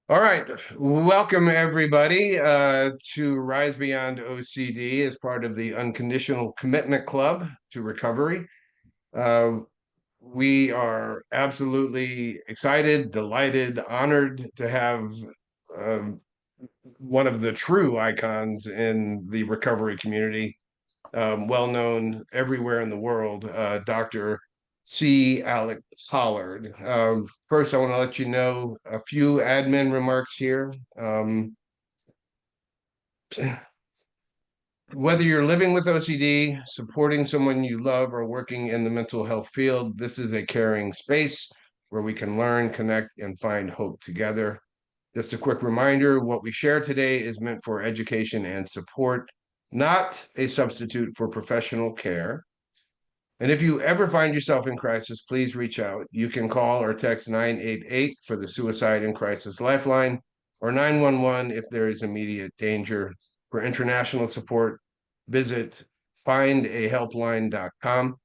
All right, welcome everybody to Rise Beyond OCD as part of the Unconditional Commitment Club to Recovery. Uh, we are absolutely excited, delighted, honored to have um, one of the true icons in the recovery community, well known everywhere in the world, Dr. Alec Pollard. First, I want to let you know a few admin remarks here. Whether you're living with OCD, supporting someone you love, or working in the mental health field, this is a caring space where we can learn, connect, and find hope together. Just a quick reminder, what we share today is meant for education and support, not a substitute for professional care. And if you ever find yourself in crisis, please reach out. You can call or text 988 for the Suicide and Crisis Lifeline or 911 if there is immediate danger. For international support, visit findahelpline.com.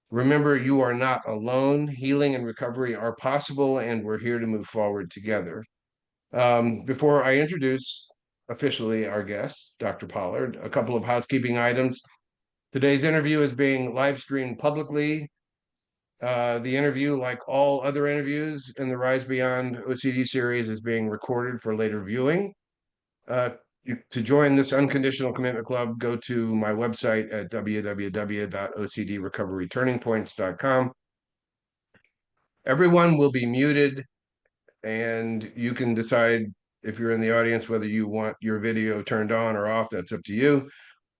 Remember, you are not alone. Healing and recovery are possible, and we're here to move forward together. Before I introduce officially our guest, Dr. Pollard, a couple of housekeeping items. Today's interview is being live streamed publicly. The interview, like all other interviews in the Rise Beyond OCD series, is being recorded for later viewing. To join this unconditional commitment club, go to my website at www.ocdrecoveryturningpoints.com. Everyone will be muted, and you can decide if you're in the audience whether you want your video turned on or off. That's up to you.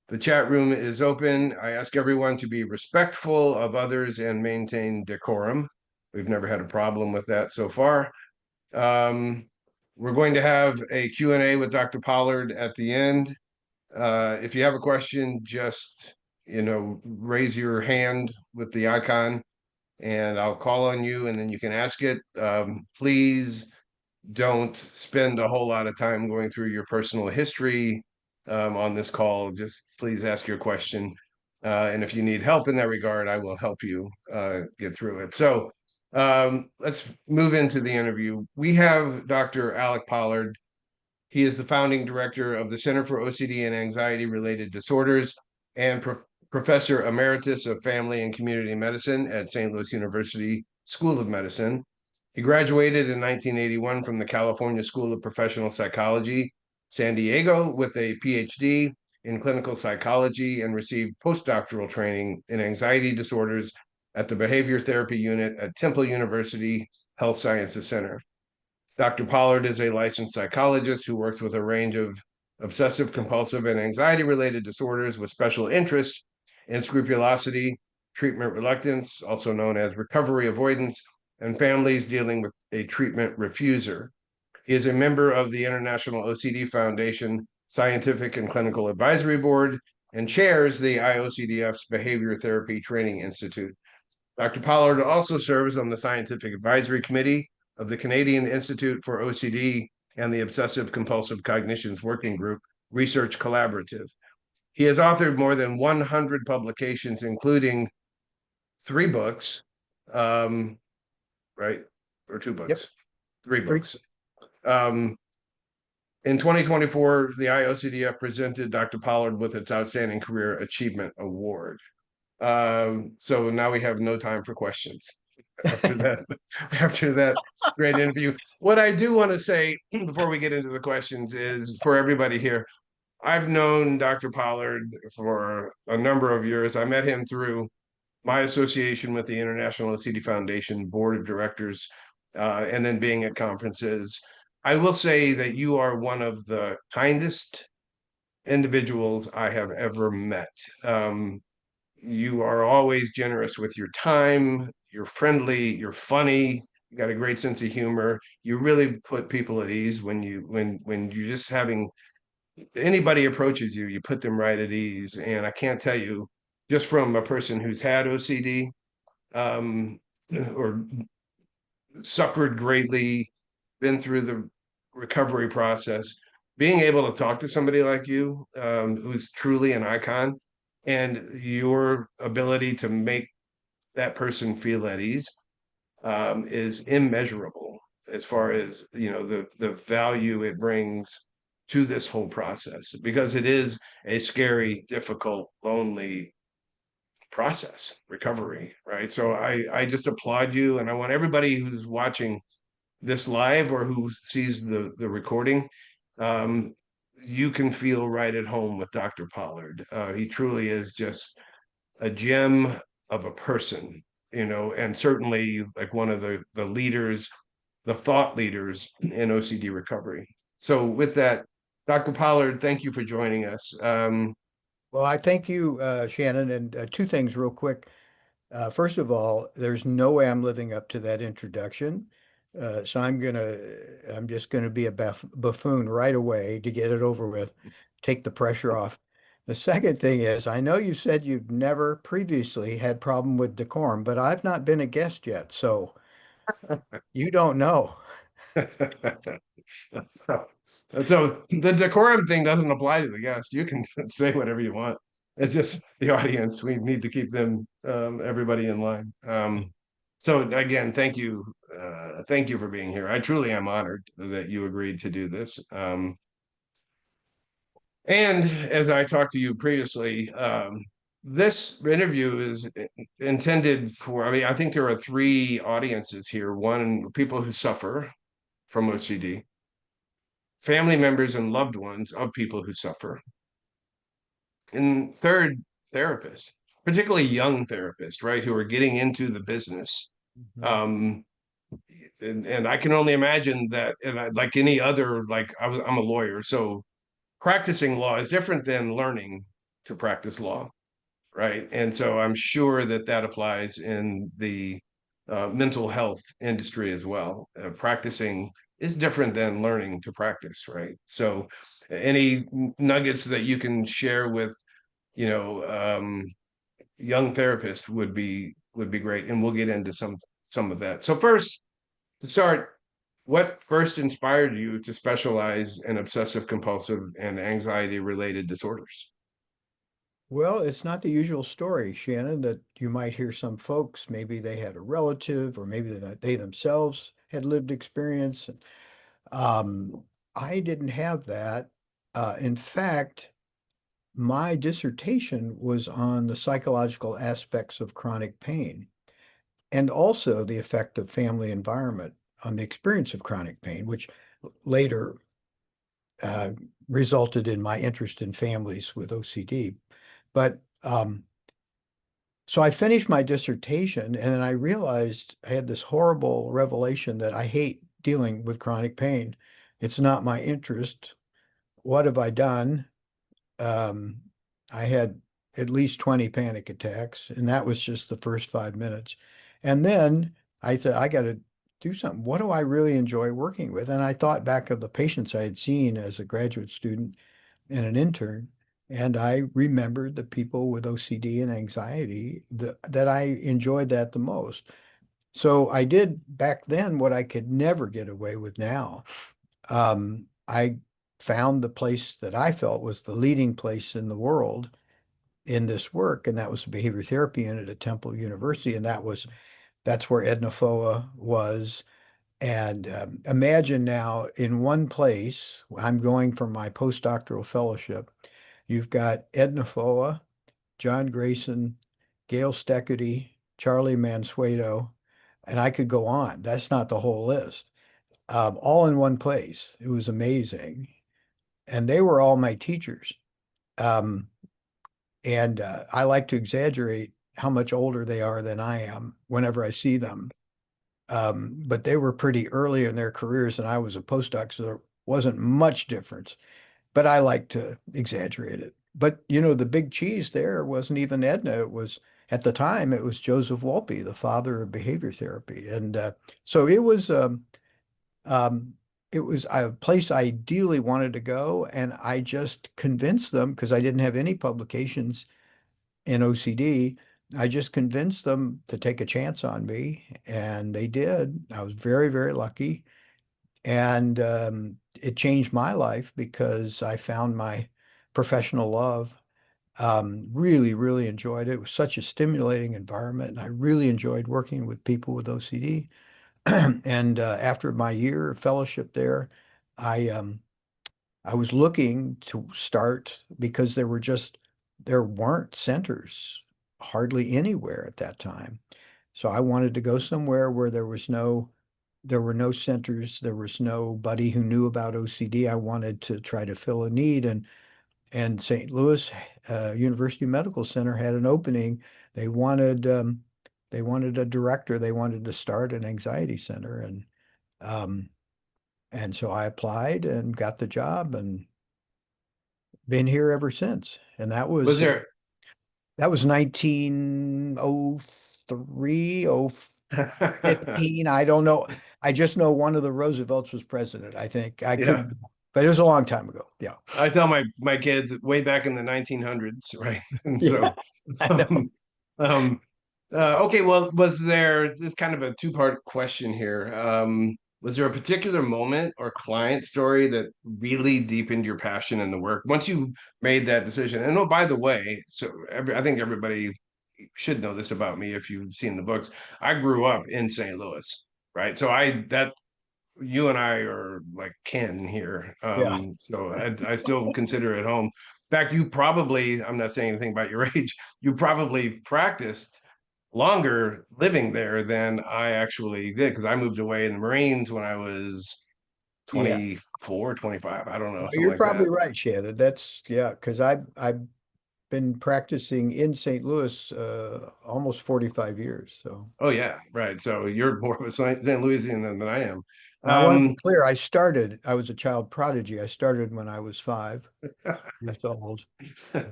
The chat room is open. I ask everyone to be respectful of others and maintain decorum. We've never had a problem with that so far. Um, we're going to have a Q&A with Dr. Pollard at the end. If you have a question, just raise your hand with the icon and I'll call on you and then you can ask it. Please don't spend a whole lot of time going through your personal history on this call. Just please ask your question. And if you need help in that regard, I will help you get through it. So let's move into the interview. We have Dr. Alec Pollard. He is the founding director of the Center for OCD and Anxiety Related Disorders and Professor Emeritus of Family and Community Medicine at St. Louis University School of Medicine. He graduated in 1981 from the California School of Professional Psychology, San Diego, with a PhD in clinical psychology and received postdoctoral training in anxiety disorders at the Behavior Therapy Unit at Temple University Health Sciences Center. Dr. Pollard is a licensed psychologist who works with a range of obsessive compulsive and anxiety related disorders with special interest in scrupulosity, treatment reluctance, also known as recovery avoidance, and families dealing with a treatment refuser. He is a member of the International OCD Foundation Scientific and Clinical Advisory Board and chairs the IOCDF's Behavior Therapy Training Institute. Dr. Pollard also serves on the Scientific Advisory Committee of the Canadian Institute for OCD and the Obsessive Compulsive Cognitions Working Group Research Collaborative. He has authored more than 100 publications, including 3 books, right? Or 2 books? Yep. 3 books. In 2024, the IOCDF presented Dr. Pollard with its Outstanding Career Achievement Award. So now we have no time for questions after that great interview. What I do want to say before we get into the questions is for everybody here, I've known Dr. Pollard for a number of years. I met him through my association with the International OCD Foundation Board of Directors, and then being at conferences. I will say that you are one of the kindest individuals I have ever met. You are always generous with your time. You're friendly. You're funny. You got a great sense of humor. You really put people at ease when you're just having anybody approaches you, you put them right at ease. And I can't tell you, just from a person who's had OCD or suffered greatly, been through the recovery process, being able to talk to somebody like you, who's truly an icon, and your ability to make that person feel at ease is immeasurable. as far as the value it brings to this whole process, because it is a scary, difficult, lonely process, recovery, right? So I just applaud you, and I want everybody who's watching this live or who sees the recording, um, you can feel right at home with Dr. Pollard. He truly is just a gem of a person, and certainly like one of the leaders, the thought leaders in OCD recovery. So with that, Dr. Pollard, thank you for joining us. Well, I thank you, Shannon, and two things real quick. First of all, there's no way I'm living up to that introduction. So I'm just gonna be a buffoon right away to get it over with, take the pressure off. The second thing is, I know you said you've never previously had problem with decorum, but I've not been a guest yet, so you don't know. So the decorum thing doesn't apply to the guest. You can say whatever you want. It's just the audience. We need to keep them, everybody in line. So again, thank you. Thank you for being here. I truly am honored that you agreed to do this. And as I talked to you previously, this interview is intended for, I mean, I think there are three audiences here. One, people who suffer from OCD, family members and loved ones of people who suffer, and third, therapists, particularly young therapists, right, who are getting into the business. Mhm. Um, and I can only imagine that, and like any other, like I'm a lawyer, so practicing law is different than learning to practice law, right? And so I'm sure that that applies in the mental health industry as well. Practicing is different than learning to practice, right? So, any nuggets that you can share with you know young therapists would be great, and we'll get into some of that. So first, to start, what first inspired you to specialize in obsessive compulsive and anxiety related disorders? Well, it's not the usual story, Shannon, that you might hear some folks, maybe they had a relative or maybe they themselves had lived experience. Um, I didn't have that. In fact, my dissertation was on the psychological aspects of chronic pain and also the effect of family environment on the experience of chronic pain, which later uh, resulted in my interest in families with OCD. But so I finished my dissertation and then I realized I had this horrible revelation that I hate dealing with chronic pain. It's not my interest. What have I done? Um, I had at least 20 panic attacks, and that was just the first 5 minutes. And then I said, I got to do something. What do I really enjoy working with? And I thought back of the patients I had seen as a graduate student and an intern, and I remembered the people with OCD and anxiety that I enjoyed that the most. So I did back then what I could never get away with now. I found the place that I felt was the leading place in the world in this work, and that was the behavior therapy unit at Temple University, and that's where Edna Foa was. And imagine now in one place, I'm going for my postdoctoral fellowship. You've got Edna Foa, John Grayson, Gail Steckity, Charlie Mansueto, and I could go on. That's not the whole list. All in one place. It was amazing. And they were all my teachers. Um, and I like to exaggerate how much older they are than I am whenever I see them. But they were pretty early in their careers, and I was a postdoc, so there wasn't much difference. But I like to exaggerate it. But the big cheese there wasn't even Edna. It was at the time it was Joseph Wolpe, the father of behavior therapy, and so um, it was a place I ideally wanted to go, and I just convinced them because I didn't have any publications in OCD. I just convinced them to take a chance on me, and they did. I was very, very lucky. And it changed my life because I found my professional love. Really, really enjoyed it. It was such a stimulating environment, and I really enjoyed working with people with OCD. And after my year of fellowship there, I I was looking to start because there weren't centers hardly anywhere at that time. So I wanted to go somewhere where there were no centers, there was nobody who knew about OCD. I wanted to try to fill a need, and St. Louis University Medical Center had an opening. They wanted they wanted a director. They wanted to start an anxiety center, um, and so I applied and got the job and been here ever since. And Was there that was 1903, oh 15. I don't know. I just know one of the Roosevelts was president. I think I yeah. could, but it was a long time ago. Yeah. I tell my kids way back in the 1900s, right? And Yeah, so, I know. um, um, okay, well, was there this kind of a two-part question here? Was there a particular moment or client story that really deepened your passion in the work once you made that decision? And oh, by the way, I think everybody should know this about me if you've seen the books. I grew up in St. Louis, right? So I that you and I are like kin here. Yeah. So I still consider it home. In fact, you probably, I'm not saying anything about your age, you probably practiced longer living there than I actually did because I moved away in the Marines when I was Yeah. 24, 25. I don't know, Well, something you're like that. probably right, Shannon. That's yeah, because I've been practicing in St. Louis almost 45 years. So Oh, yeah, right. So you're more of a St. Louisian than I am. now I want to be Um, clear, I was a child prodigy. I started when I was 5 years old. all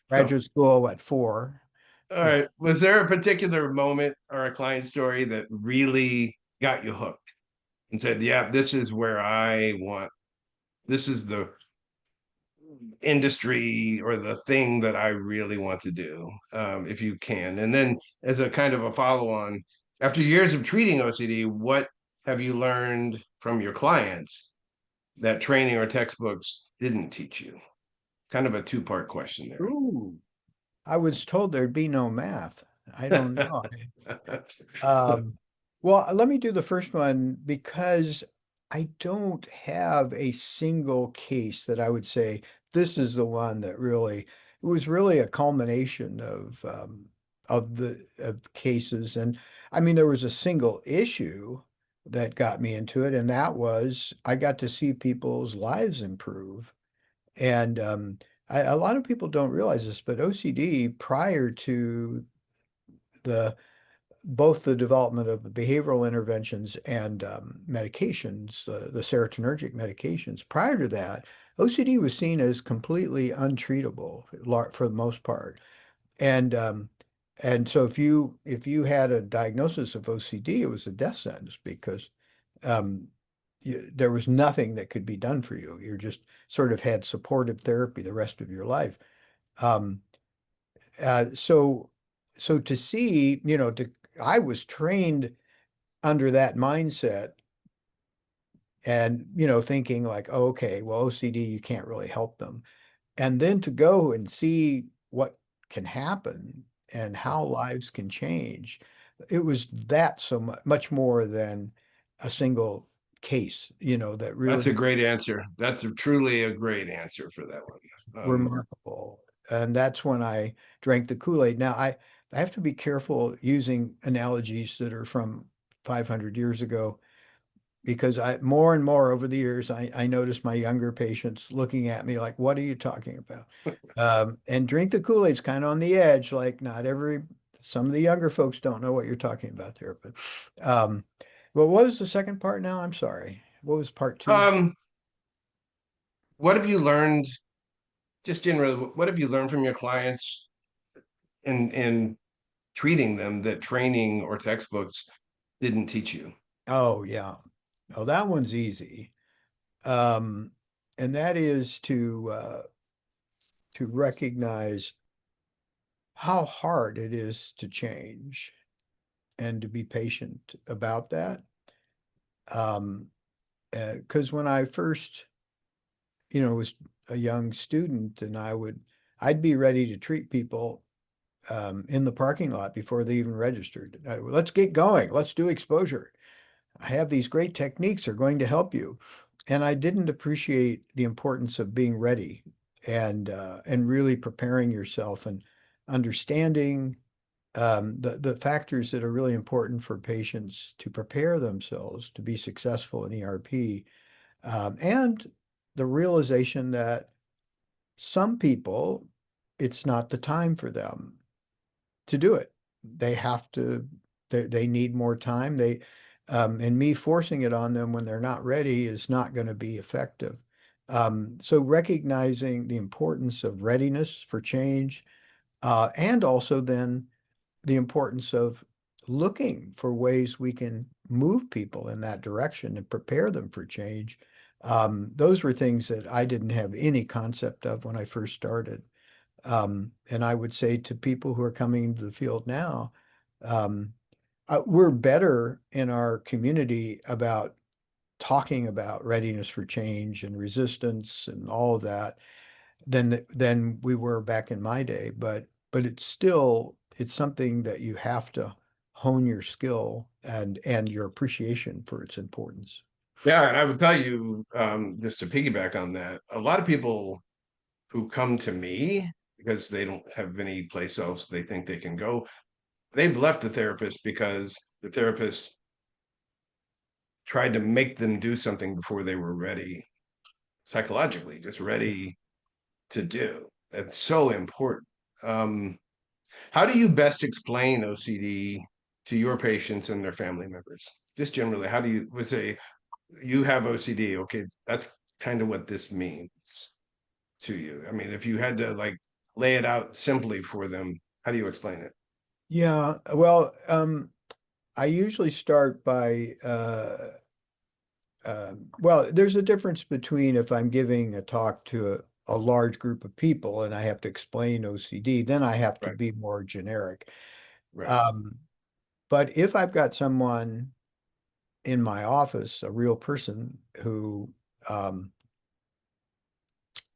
Graduate school at 4. Yeah. right. Was there a particular moment or a client story that really got you hooked and said, yeah, this is where I want, this is the industry or the thing that I really want to do, if you can. And then, as a kind of a follow on, after years of treating OCD, what have you learned from your clients that training or textbooks didn't teach you? Kind of a two-part question Ooh. I was told there'd be no math. I don't there. know. Um, well, let me do the first one because I don't have a single case that I would say this is the one that really, it was really a culmination of the of cases. And I mean, there was a single issue that got me into it, and that was I got to see people's lives improve. And a lot of people don't realize this, but OCD prior to the both the development of the behavioral interventions and medications, the serotonergic medications. Prior to that, OCD was seen as completely untreatable for the most part. And so if you had a diagnosis of OCD, it was a death sentence because um, there was nothing that could be done for you. You just sort of had supportive therapy the rest of your life. Um, so to see, I was trained under that mindset and, thinking like, oh, okay, well, OCD, you can't really help them. And then to go and see what can happen and how lives can change, it was that so much more than a single case, that That's a really great answer. That's truly a great answer for that one. remarkable. And that's when I drank the Kool-Aid. Now, I have to be careful using analogies that are from 500 years ago because I more and more over the years I notice my younger patients looking at me like, what are you talking about? And drink the Kool-Aid's kind of on the edge, like some of the younger folks don't know what you're talking about there. Um, but what was the second part now? I'm sorry. What was part two? Um, what have you learned, just generally, what have you learned from your clients in treating them that training or textbooks didn't teach you? Oh, yeah. Oh, that one's easy. Um, and that is to recognize how hard it is to change and to be patient about that. Because when I first, was a young student and I'd be ready to treat people in the parking lot before they even registered. Let's get going. Let's do exposure. I have these great techniques are going to help you. And I didn't appreciate the importance of being ready and really preparing yourself and understanding the factors that are really important for patients to prepare themselves to be successful in ERP, and the realization that some people, it's not the time for them to do it. They have to, they need more time. And me forcing it on them when they're not ready is not going to be effective. So recognizing the importance of readiness for change, and also then the importance of looking for ways we can move people in that direction and prepare them for change. Those were things that I didn't have any concept of when I first started. And I would say to people who are coming into the field now, um, we're better in our community about talking about readiness for change and resistance and all of that than we were back in my day. But it's something that you have to hone your skill and your appreciation for its importance. Yeah, and I would tell you, just to piggyback on that, a lot of people who come to me because they don't have any place else they think they can go, they've left the therapist because the therapist tried to make them do something before they were ready psychologically, just ready to do. That's so important. Um, how do you best explain OCD to your patients and their family members? Just generally, how do you would say you have OCD? Okay, that's kind of what this means to you. I mean, if you had to like lay it out simply for them, how do you explain it? Yeah, well, I usually start by well, there's a difference between if I'm giving a talk to a large group of people and I have to explain OCD, then I have to Right, be more generic. right. Um, but if I've got someone in my office, a real person who, um,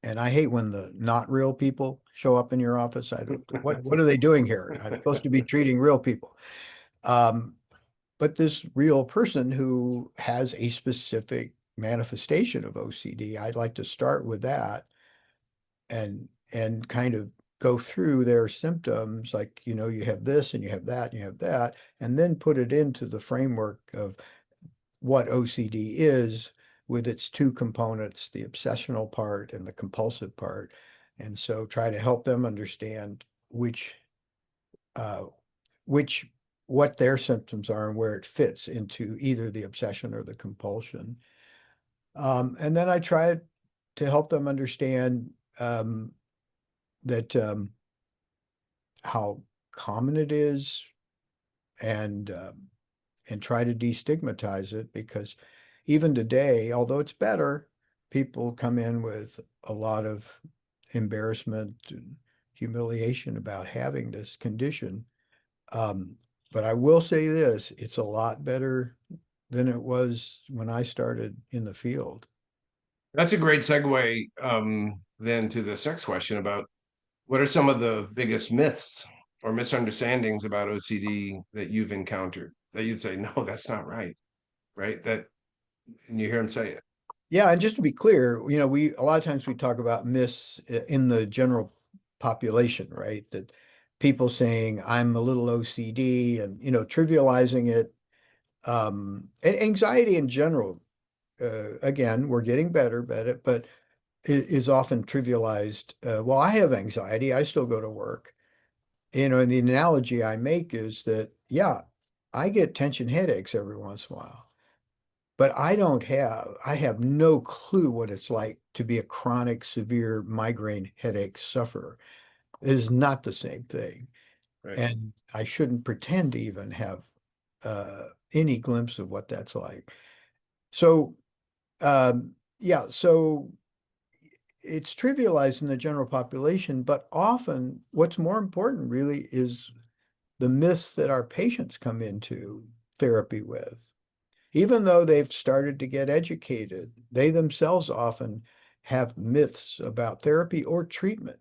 and I hate when the not real people show up in your office. I don't, what are they doing here? I'm supposed to be treating real people. Um, but this real person who has a specific manifestation of OCD, I'd like to start with that and kind of go through their symptoms, like, you have this and you have that and you have that, and then put it into the framework of what OCD is with its two components, the obsessional part and the compulsive part. And so try to help them understand uh, which, what their symptoms are and where it fits into either the obsession or the compulsion. And then I try to help them understand that how common it is and try to destigmatize it, because even today, although it's better, people come in with a lot of embarrassment and humiliation about having this condition. Um, but I will say this, it's a lot better than it was when I started in the field. That's a great segue then to the sex question about what are some of the biggest myths or misunderstandings about OCD that you've encountered that you'd say, no, that's not right, right? That and you hear him say it. Yeah, and just to be clear, we a lot of times we talk about myths in the general population, right? That people saying I'm a little OCD and trivializing it. And anxiety in general, again, we're getting better at it, but is often trivialized. Well, I have anxiety, I still go to work. And the analogy I make is that, yeah, I get tension headaches every once in a while. But I have no clue what it's like to be a chronic, severe migraine headache sufferer. It is not the same thing. Right. And I shouldn't pretend to even have any glimpse of what that's like. So, yeah, so it's trivialized in the general population, but often what's more important really is the myths that our patients come into therapy with. Even though they've started to get educated, they themselves often have myths about therapy or treatment.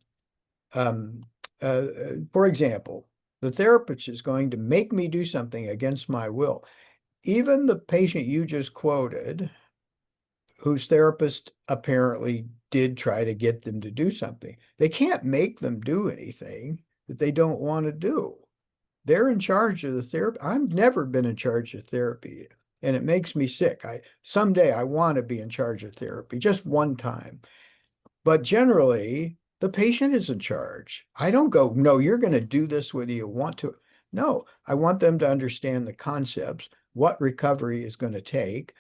Um, for example, the therapist is going to make me do something against my will. even the patient you just quoted, whose therapist apparently did try to get them to do something, they can't make them do anything that they don't want to do. They're in charge of the therapy. I've never been in charge of therapy, and it makes me sick. Someday I want to be in charge of therapy, just one time. But generally, the patient is in charge. I don't go, no, you're going to do this whether you want to. No, I want them to understand the concepts, what recovery is going to take,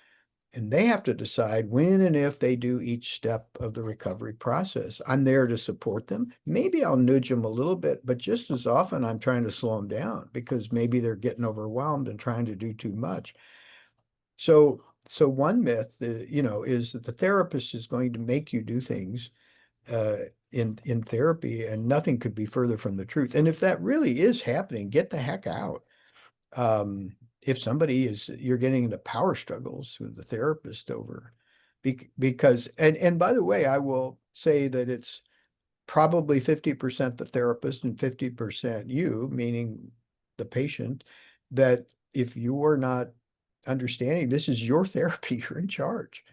and they have to decide when and if they do each step of the recovery process. I'm there to support them. Maybe I'll nudge them a little bit, but just as often I'm trying to slow them down because maybe they're getting overwhelmed and trying to do too much. So one myth, is that the therapist is going to make you do things uh, in therapy, and nothing could be further from the truth. And if that really is happening, get the heck out. If you're getting into power struggles with the therapist over, because, and by the way, I will say that it's probably 50% the therapist and 50% you, meaning the patient, that if you are not understanding this is your therapy, you're in charge.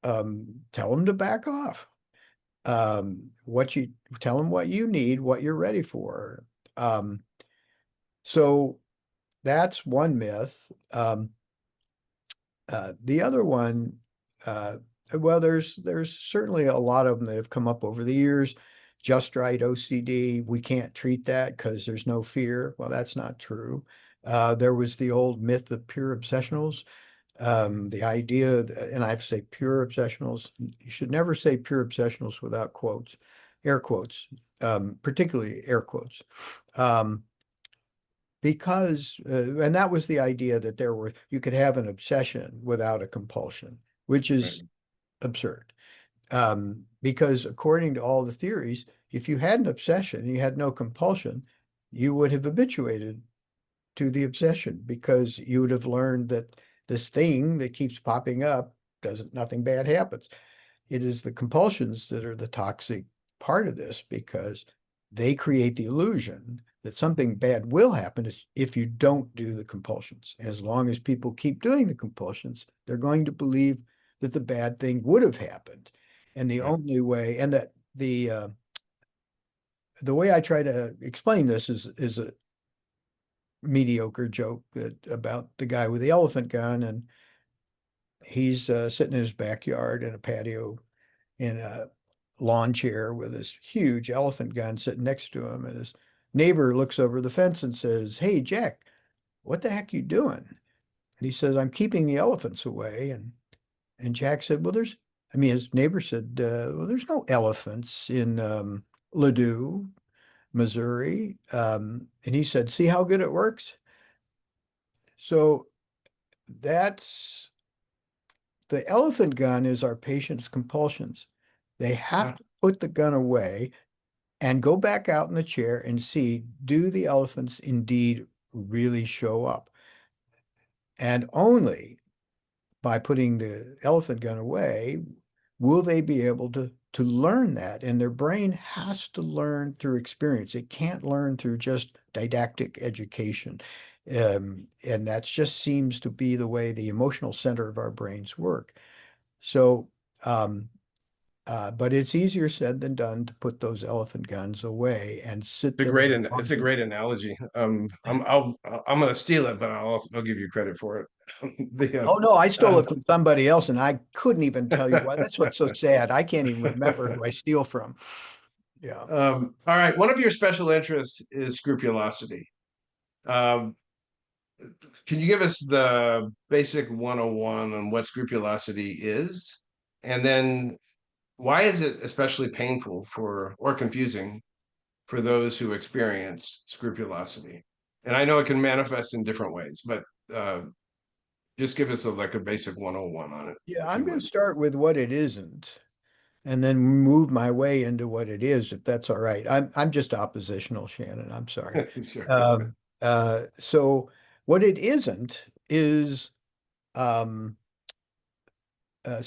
Tell them to back off. What you tell them what you need, what you're ready for. So that's one myth. The other one, uh, well, there's certainly a lot of them that have come up over the years. Just right OCD, we can't treat that because there's no fear. Well, that's not true. There was the old myth of pure obsessionals. The idea, and I have to say pure obsessionals, you should never say pure obsessionals without quotes, air quotes, particularly air quotes. Because and that was the idea that you could have an obsession without a compulsion, which Right. is absurd. Because according to all the theories, if you had an obsession and you had no compulsion, you would have habituated to the obsession because you would have learned that this thing that keeps popping up doesn't, nothing bad happens. It is the compulsions that are the toxic part of this because they create the illusion that something bad will happen if you don't do the compulsions. As long as people keep doing the compulsions, they're going to believe that the bad thing would have happened. And the Right. only way, and that the way I try to explain this is a mediocre joke about the guy with the elephant gun, and he's sitting in his backyard in a patio in a lawn chair with this huge elephant gun sitting next to him, and his neighbor looks over the fence and says, "Hey, Jack, what the heck you doing?" And he says, "I'm keeping the elephants away." And Jack said, "Well, his neighbor said, well, there's no elephants in Ladue, Missouri." And he said, "See how good it works?" So that's the elephant gun is our patient's compulsions. They have Yeah. to put the gun away and go back out in the chair and see, do the elephants indeed really show up? And only by putting the elephant gun away will they be able to learn that. And their brain has to learn through experience. It can't learn through just didactic education. And that just seems to be the way the emotional center of our brains work. So, but it's easier said than done to put those elephant guns away and sit there as long It's a as great analogy. I'm going to steal it, but I'll give you credit for it. oh no, I stole Um, it from somebody else and I couldn't even tell you why. That's what's so sad. I can't even remember who I steal from. Yeah. all right. One of your special interests is scrupulosity. Um, can you give us the basic 101 on what scrupulosity is? And then why is it especially painful for or confusing for those who experience scrupulosity? And I know it can manifest in different ways, but just give us like a basic 101 on it, Yeah, if I'm you going to would. start with what it isn't and then move my way into what it is, if that's all right. I'm just oppositional, Shannon. I'm sorry. Sure. So what it isn't is um, a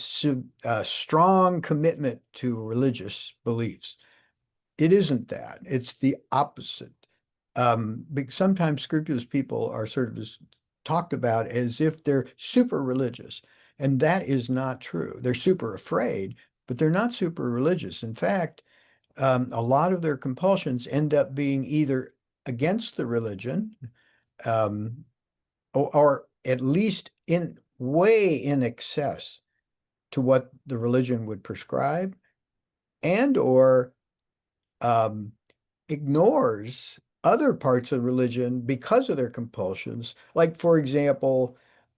strong commitment to religious beliefs. It isn't that. It's the opposite. Sometimes scrupulous people are sort of talked about as if they're super religious. And that is not true. They're super afraid, but they're not super religious. In fact, a lot of their compulsions end up being either against the religion, um, or at least in way in excess to what the religion would prescribe, and or um, ignores other parts of religion because of their compulsions. Like, for example,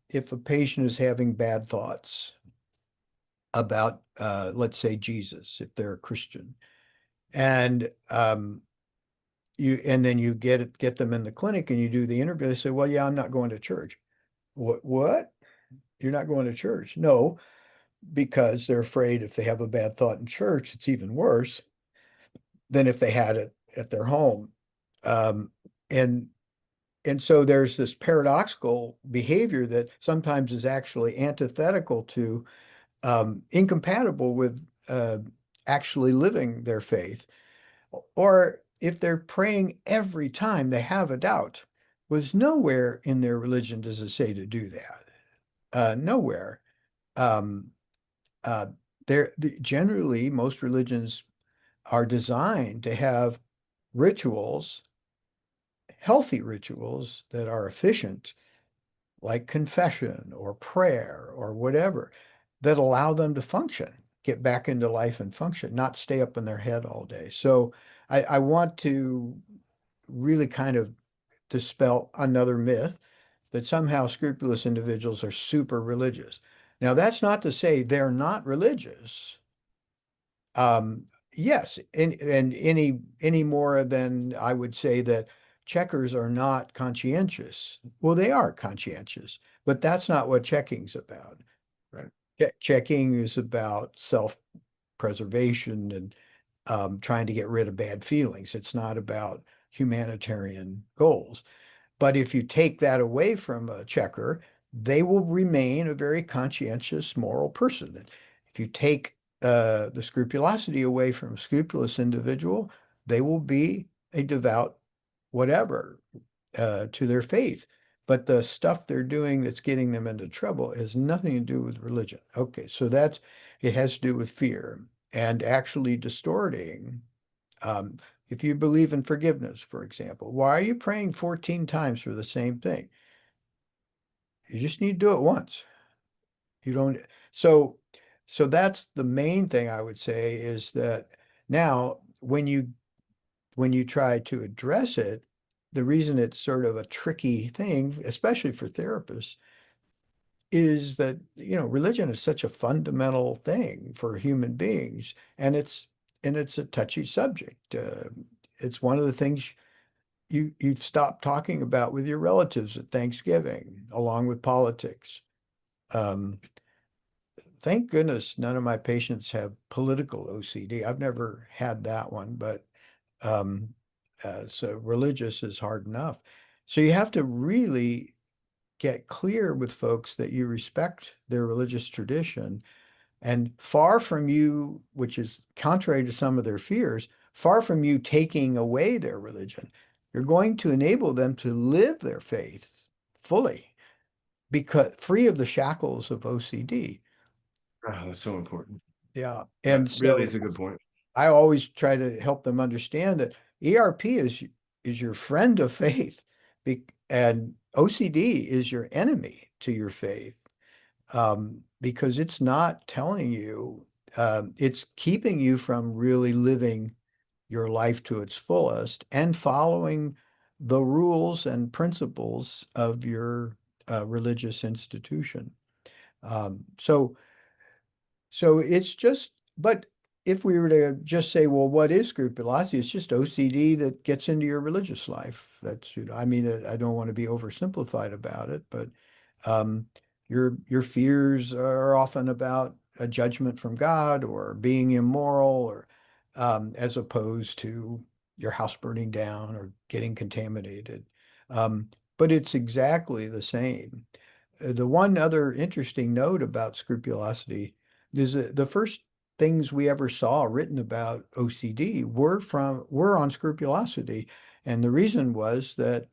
if a patient is having bad thoughts about, let's say, Jesus, if they're a Christian, and then you get them in the clinic and you do the interview, they say, "Well, yeah, I'm not going to church." What? You're not going to church? No, because they're afraid if they have a bad thought in church, it's even worse than if they had it at their home. Um, and and so there's this paradoxical behavior that sometimes is actually antithetical to, incompatible with actually living their faith. Or if they're praying every time they have a doubt, was nowhere in their religion does it say to do that. Nowhere. Um, uh, Generally, most religions are designed to have rituals, healthy rituals that are efficient, like confession or prayer or whatever, that allow them to function, get back into life and function, not stay up in their head all day. So I want to really kind of dispel another myth that somehow scrupulous individuals are super religious. Now, that's not to say they're not religious. Um, yes, and any more than I would say that checkers are not conscientious. Well, they are conscientious, but that's not what checking's about. Right. Checking is about self-preservation and, trying to get rid of bad feelings. It's not about humanitarian goals. But if you take that away from a checker, they will remain a very conscientious, moral person. If you take the scrupulosity away from a scrupulous individual, they will be a devout whatever to their faith. But the stuff they're doing that's getting them into trouble has nothing to do with religion. Okay, so it has to do with fear and actually distorting. Um, if you believe in forgiveness, for example, why are you praying 14 times for the same thing? You just need to do it once. You don't. So, so that's the main thing I would say is that now when you try to address it, the reason it's sort of a tricky thing, especially for therapists, is that, religion is such a fundamental thing for human beings, and it's a touchy subject. It's one of the things you've stopped talking about with your relatives at Thanksgiving, along with politics. Um, thank goodness none of my patients have political OCD. I've never had that one, but um, so religious is hard enough. So you have to really get clear with folks that you respect their religious tradition, and far from you, which is contrary to some of their fears, far from you taking away their religion, you're going to enable them to live their faith fully, because free of the shackles of OCD. Oh, that's so important. Yeah. That And really so is a good point. I always try to help them understand that ERP is your friend of faith, and OCD is your enemy to your faith, because it's not telling you, it's keeping you from really living your life to its fullest and following the rules and principles of your religious institution. So it's just, but if we were to just say, well, what is scrupulosity? It's just OCD that gets into your religious life. That's, I mean, I don't want to be oversimplified about it, but um, your fears are often about a judgment from God or being immoral, or as opposed to your house burning down or getting contaminated. Um, but it's exactly the same. The one other interesting note about scrupulosity is that the first things we ever saw written about OCD were on scrupulosity. And the reason was that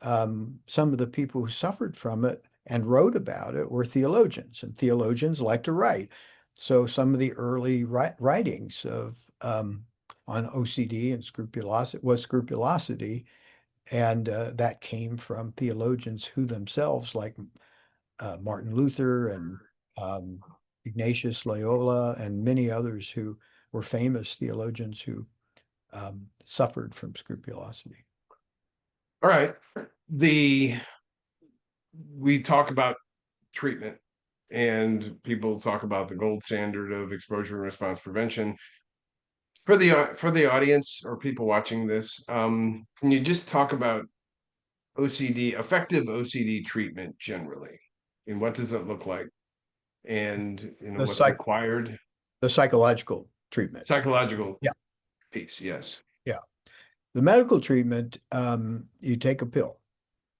some of the people who suffered from it and wrote about it were theologians, and theologians like to write. So some of the early writings of on OCD and scrupulosity, and that came from theologians who themselves, like Martin Luther and um, Ignatius Loyola, and many others who were famous theologians who suffered from scrupulosity. All right. The we talk about treatment and people talk about the gold standard of exposure and response prevention. For the audience or people watching this, can you just talk about OCD, effective OCD treatment generally, and what does it look like, and The what's psych required? the psychological treatment. Psychological Yeah, piece, yes. yeah. The medical treatment, you take a pill.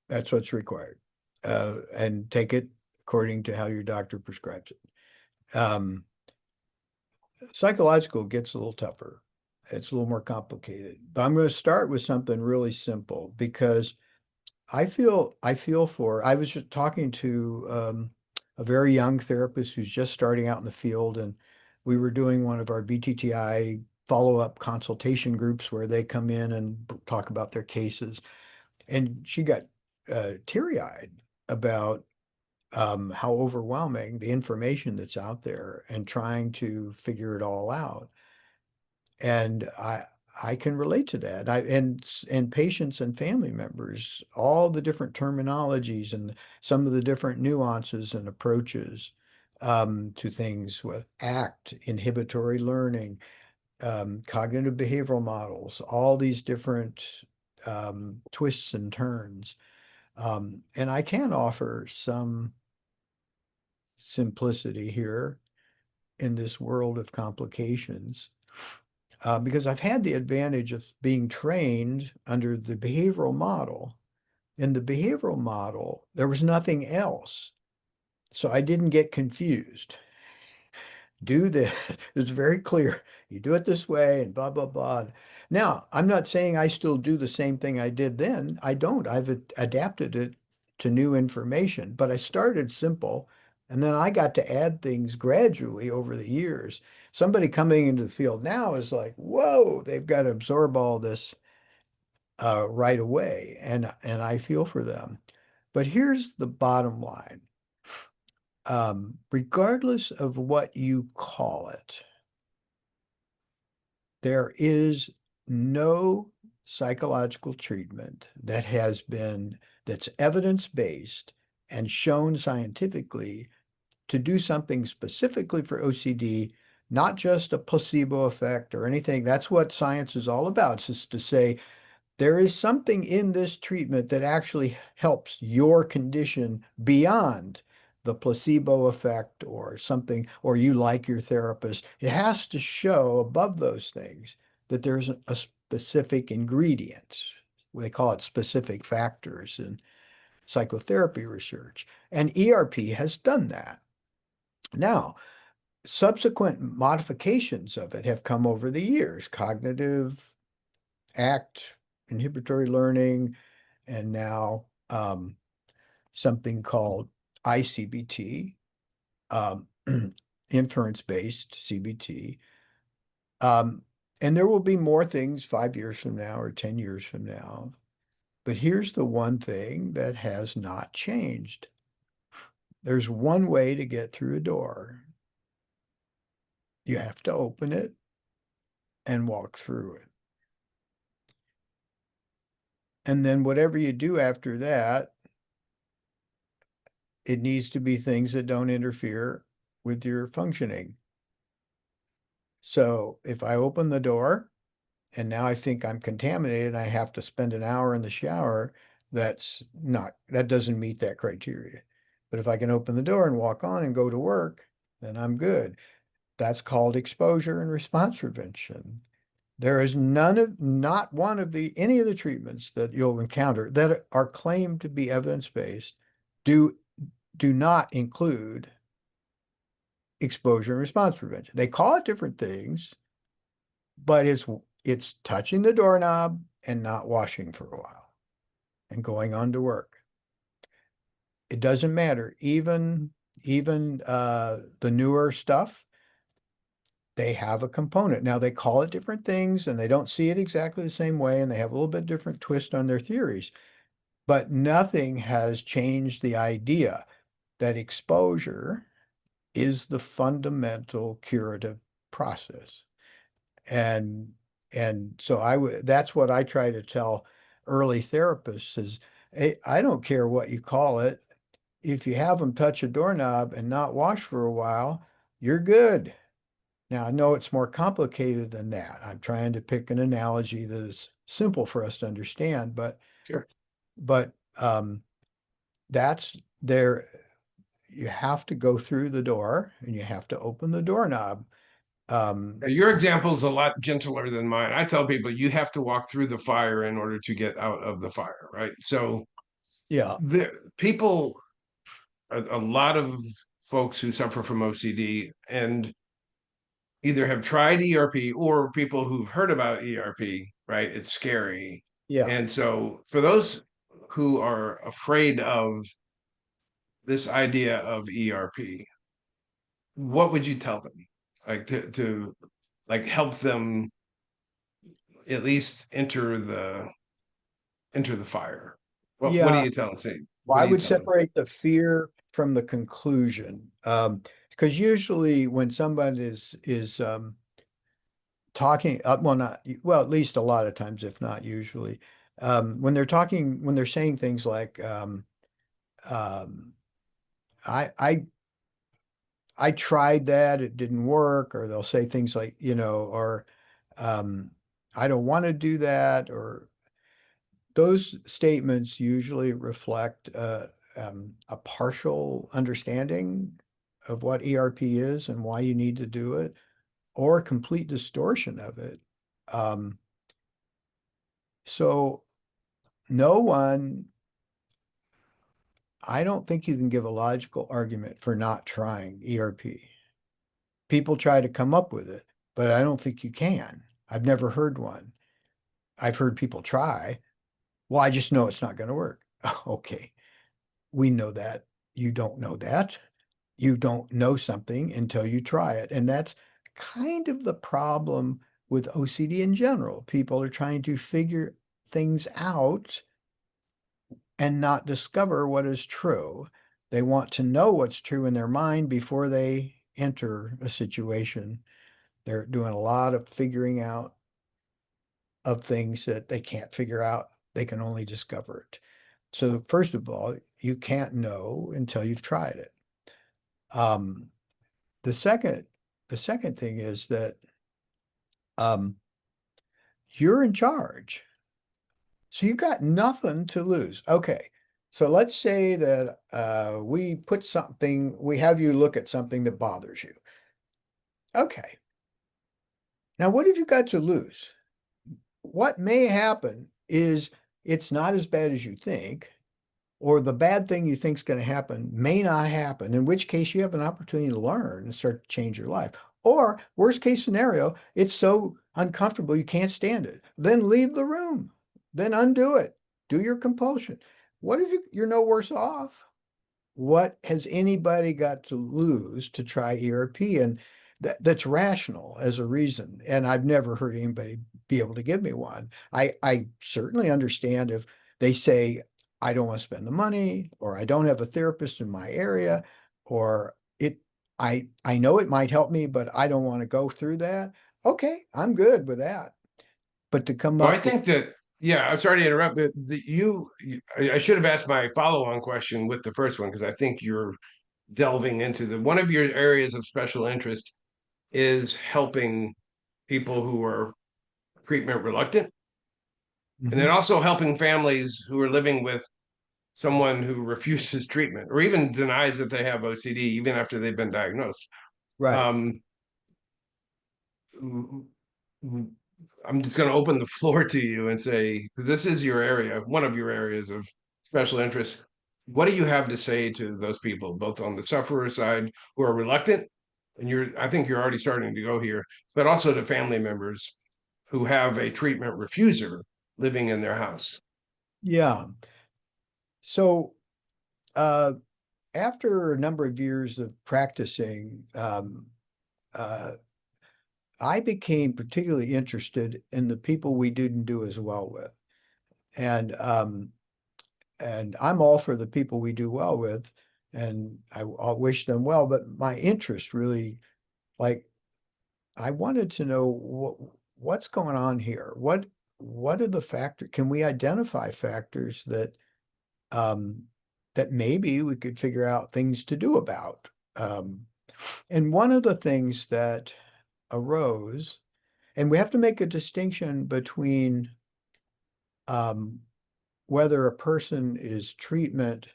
That's what's required, and take it according to how your doctor prescribes it. Psychological gets a little tougher. It's a little more complicated. But I'm going to start with something really simple because I feel for. I was just talking to a very young therapist who's just starting out in the field, and we were doing one of our BTTI follow-up consultation groups where they come in and talk about their cases, and she got teary-eyed about how overwhelming the information that's out there and trying to figure it all out. And I can relate to that. And patients and family members, all the different terminologies and some of the different nuances and approaches to things with ACT, inhibitory learning, cognitive behavioral models, all these different twists and turns. And I can offer some simplicity here in this world of complications. Because I've had the advantage of being trained under the behavioral model. In the behavioral model, there was nothing else. So I didn't get confused. Do this. It's very clear. You do it this way and blah, blah, blah. Now, I'm not saying I still do the same thing I did then. I don't. I've adapted it to new information, but I started simple and then I got to add things gradually over the years. Somebody coming into the field now is like, whoa, they've got to absorb all this right away. And I feel for them. But here's the bottom line. Regardless of what you call it, there is no psychological treatment that's evidence-based and shown scientifically to do something specifically for OCD, not just a placebo effect or anything. That's what science is all about. It's just to say there is something in this treatment that actually helps your condition beyond the placebo effect or something, or you like your therapist. It has to show above those things that there's a specific ingredient. They call it specific factors in psychotherapy research. And ERP has done that. Now, subsequent modifications of it have come over the years. Cognitive ACT, inhibitory learning, and now something called ICBT, um, inference-based CBT. And there will be more things 5 years from now or 10 years from now. But here's the one thing that has not changed. There's one way to get through a door. You have to open it and walk through it. And then whatever you do after that, it needs to be things that don't interfere with your functioning. So if I open the door and now I think I'm contaminated, I have to spend an hour in the shower, that doesn't meet that criteria. But if I can open the door and walk on and go to work, then I'm good. That's called exposure and response prevention. There is not one of any of the treatments that you'll encounter that are claimed to be evidence-based do do not include exposure and response prevention. They call it different things, but it's touching the doorknob and not washing for a while. and going on to work. It doesn't matter. Even the newer stuff, they have a component. Now they call it different things and they don't see it exactly the same way and they have a little bit different twist on their theories. But nothing has changed the idea that exposure is the fundamental curative process. And and so that's what I try to tell early therapists is, hey, I don't care what you call it. If you have them touch a doorknob and not wash for a while, you're good. Now, I know it's more complicated than that. I'm trying to pick an analogy that is simple for us to understand, Sure. but that's there. You have to go through the door and you have to open the doorknob. Your example is a lot gentler than mine. I tell people you have to walk through the fire in order to get out of the fire, right? So Yeah, the people, a lot of folks who suffer from OCD and either have tried ERP or people who've heard about ERP, right? It's scary. yeah, And so for those who are afraid of this idea of ERP, what would you tell them? Like to like help them at least enter the fire. What do yeah. you tell them? Say, Well, what I do you would tell them? separate the fear from the conclusion. Because usually when somebody is talking, well, not well, at least a lot of times, if not usually, when they're talking, when they're saying things like, um, I, I, I tried that, it didn't work, or they'll say things like, or um, I don't want to do that, or those statements usually reflect a partial understanding of what ERP is and why you need to do it, or a complete distortion of it. Um, so no one, I don't think you can give a logical argument for not trying ERP. People try to come up with it, but I don't think you can. I've never heard one. I've heard people try. Well, I just know it's not going to work. Okay, we know that. You don't know that. You don't know something until you try it. And that's kind of the problem with OCD in general. People are trying to figure things out and not discover what is true. They want to know what's true in their mind before they enter a situation. They're doing a lot of figuring out of things that they can't figure out. They can only discover it. So first of all, you can't know until you've tried it. Um, the second, the second thing is that um, you're in charge. So you got nothing to lose. Okay. So let's say that we have you look at something that bothers you. Okay. Now, what have you got to lose? What may happen is it's not as bad as you think, or the bad thing you think is going to happen may not happen, in which case you have an opportunity to learn and start to change your life. Or worst case scenario, it's so uncomfortable you can't stand it. Then leave the room. Then undo it. Do your compulsion. What if you're no worse off? What has anybody got to lose to try ERP? And that's rational as a reason. And I've never heard anybody be able to give me one. I certainly understand if they say, I don't want to spend the money, or I don't have a therapist in my area, or I know it might help me, but I don't want to go through that. Okay, I'm good with that. But to come Well, I up with, think that, yeah, I'm sorry to interrupt, but I should have asked my follow-on question with the first one because I think you're delving into one of your areas of special interest is helping people who are treatment reluctant, and then Mhm, also helping families who are living with someone who refuses treatment or even denies that they have OCD even after they've been diagnosed. right. Um, I'm just going to open the floor to you and say, because this is your area, one of your areas of special interest. What do you have to say to those people, both on the sufferer side who are reluctant, and I think you're already starting to go here, but also to family members who have a treatment refuser living in their house? Yeah. So uh, after a number of years of practicing, uh, I became particularly interested in the people we didn't do as well with. And I'm all for the people we do well with, and I'll wish them well, but my interest really, like, I wanted to know what's going on here. What are the factors? Can we identify factors um, that maybe we could figure out things to do about? Um, and one of the things that arose, and we have to make a distinction between um, whether a person is treatment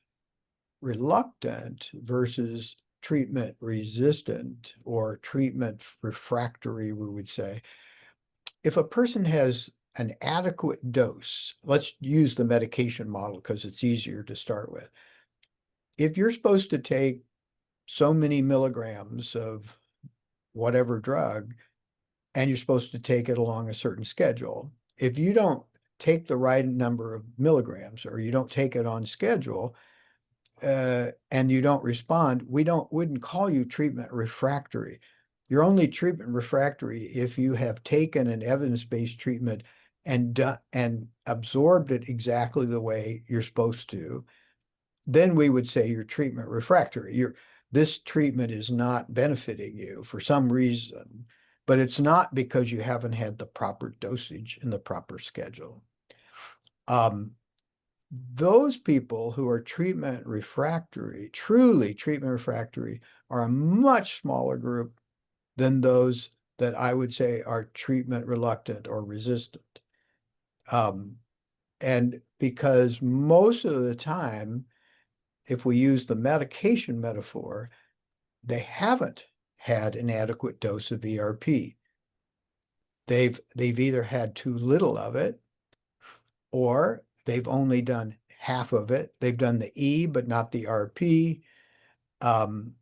reluctant versus treatment resistant or treatment refractory, we would say. If a person has an adequate dose, let's use the medication model because it's easier to start with. If you're supposed to take so many milligrams of whatever drug, and you're supposed to take it along a certain schedule, if you don't take the right number of milligrams or you don't take it on schedule, and you don't respond, wouldn't call you treatment refractory. You're only treatment refractory if you have taken an evidence-based treatment and absorbed it exactly the way you're supposed to. Then we would say you're treatment refractory. This treatment is not benefiting you for some reason, but it's not because you haven't had the proper dosage and the proper schedule. Um, those people who are treatment refractory, truly treatment refractory, are a much smaller group than those that I would say are treatment reluctant or resistant. Um, and because most of the time, if we use the medication metaphor, they haven't had an adequate dose of ERP. They've either had too little of it, or they've only done half of it. They've done the E, but not the RP. Um,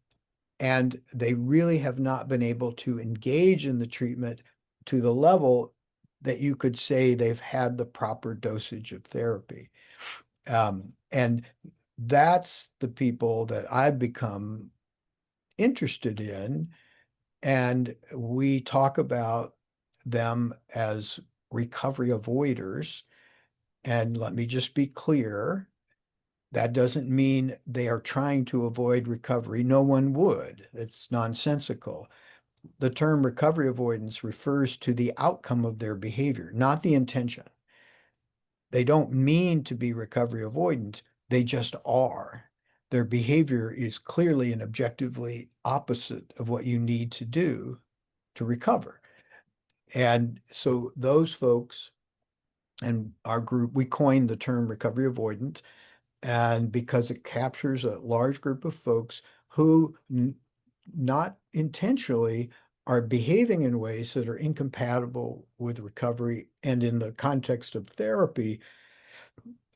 and they really have not been able to engage in the treatment to the level that you could say they've had the proper dosage of therapy. And that's the people that I've become interested in. And we talk about them as recovery avoiders. And let me just be clear, that doesn't mean they are trying to avoid recovery. No one would. It's nonsensical. The term recovery avoidance refers to the outcome of their behavior, not the intention. They don't mean to be recovery avoidant. They just are. Their behavior is clearly and objectively opposite of what you need to do to recover. And so those folks and our group, we coined the term recovery avoidant, and because it captures a large group of folks who not intentionally are behaving in ways that are incompatible with recovery. And in the context of therapy,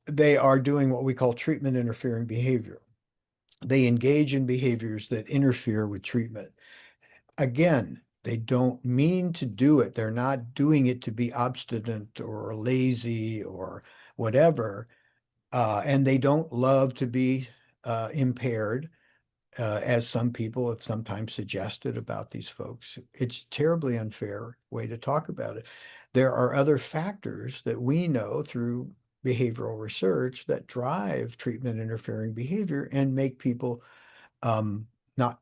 they are doing what we call treatment interfering behavior. They engage in behaviors that interfere with treatment. Again, they don't mean to do it. They're not doing it to be obstinate or lazy or whatever. And they don't love to be impaired, as some people have sometimes suggested about these folks. It's a terribly unfair way to talk about it. There are other factors that we know through behavioral research that drive treatment interfering behavior and make people not,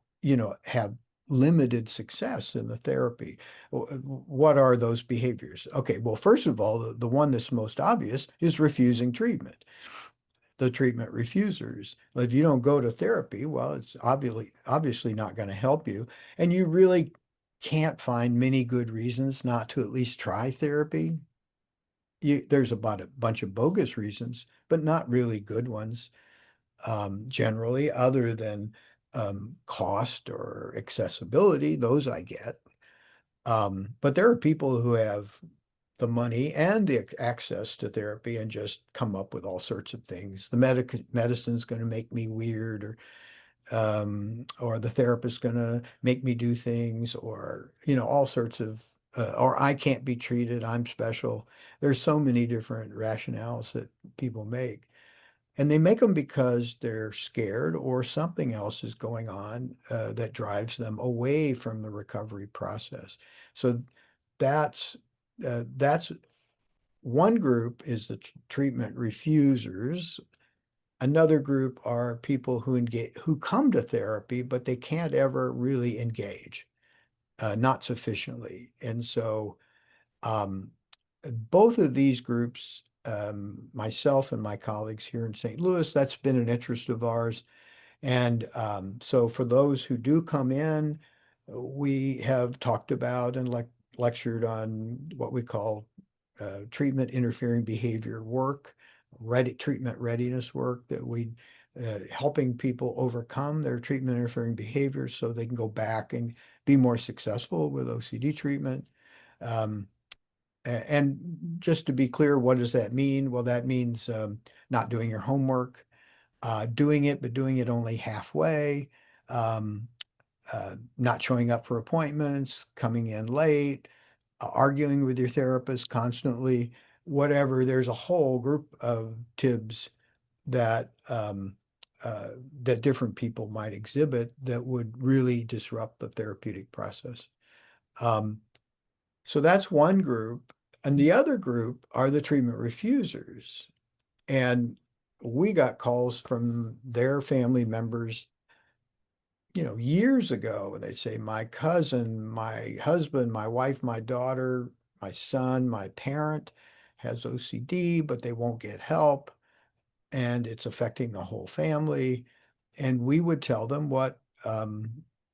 have limited success in the therapy. What are those behaviors? Okay, well, first of all, the one that's most obvious is refusing treatment. The treatment refusers. If you don't go to therapy, well, it's obviously not going to help you. And you really can't find many good reasons not to at least try therapy. There's about a bunch of bogus reasons, but not really good ones, generally, other than cost or accessibility. Those I get. But there are people who have the money and the access to therapy and just come up with all sorts of things. The medicine's going to make me weird, or the therapist's going to make me do things, or all sorts of, or I can't be treated, I'm special. There's so many different rationales that people make. And they make them because they're scared or something else is going on that drives them away from the recovery process. So that's one group is the treatment refusers. Another group are people who engage, who come to therapy, but they can't ever really engage, not sufficiently. And so um, both of these groups, myself and my colleagues here in St. Louis, that's been an interest of ours. And so for those who do come in, we have talked about and lectured on what we call treatment interfering behavior work, treatment readiness work that we helping people overcome their treatment interfering behaviors so they can go back and be more successful with OCD treatment. Um, and just to be clear, what does that mean? Well, that means not doing your homework, doing it, but doing it only halfway, um, not showing up for appointments, coming in late, arguing with your therapist constantly, whatever. There's a whole group of TIBs that that different people might exhibit that would really disrupt the therapeutic process. Um, so that's one group. And the other group are the treatment refusers. And we got calls from their family members, years ago. And they'd say, my cousin, my husband, my wife, my daughter, my son, my parent has OCD, but they won't get help. And it's affecting the whole family. And we would tell them what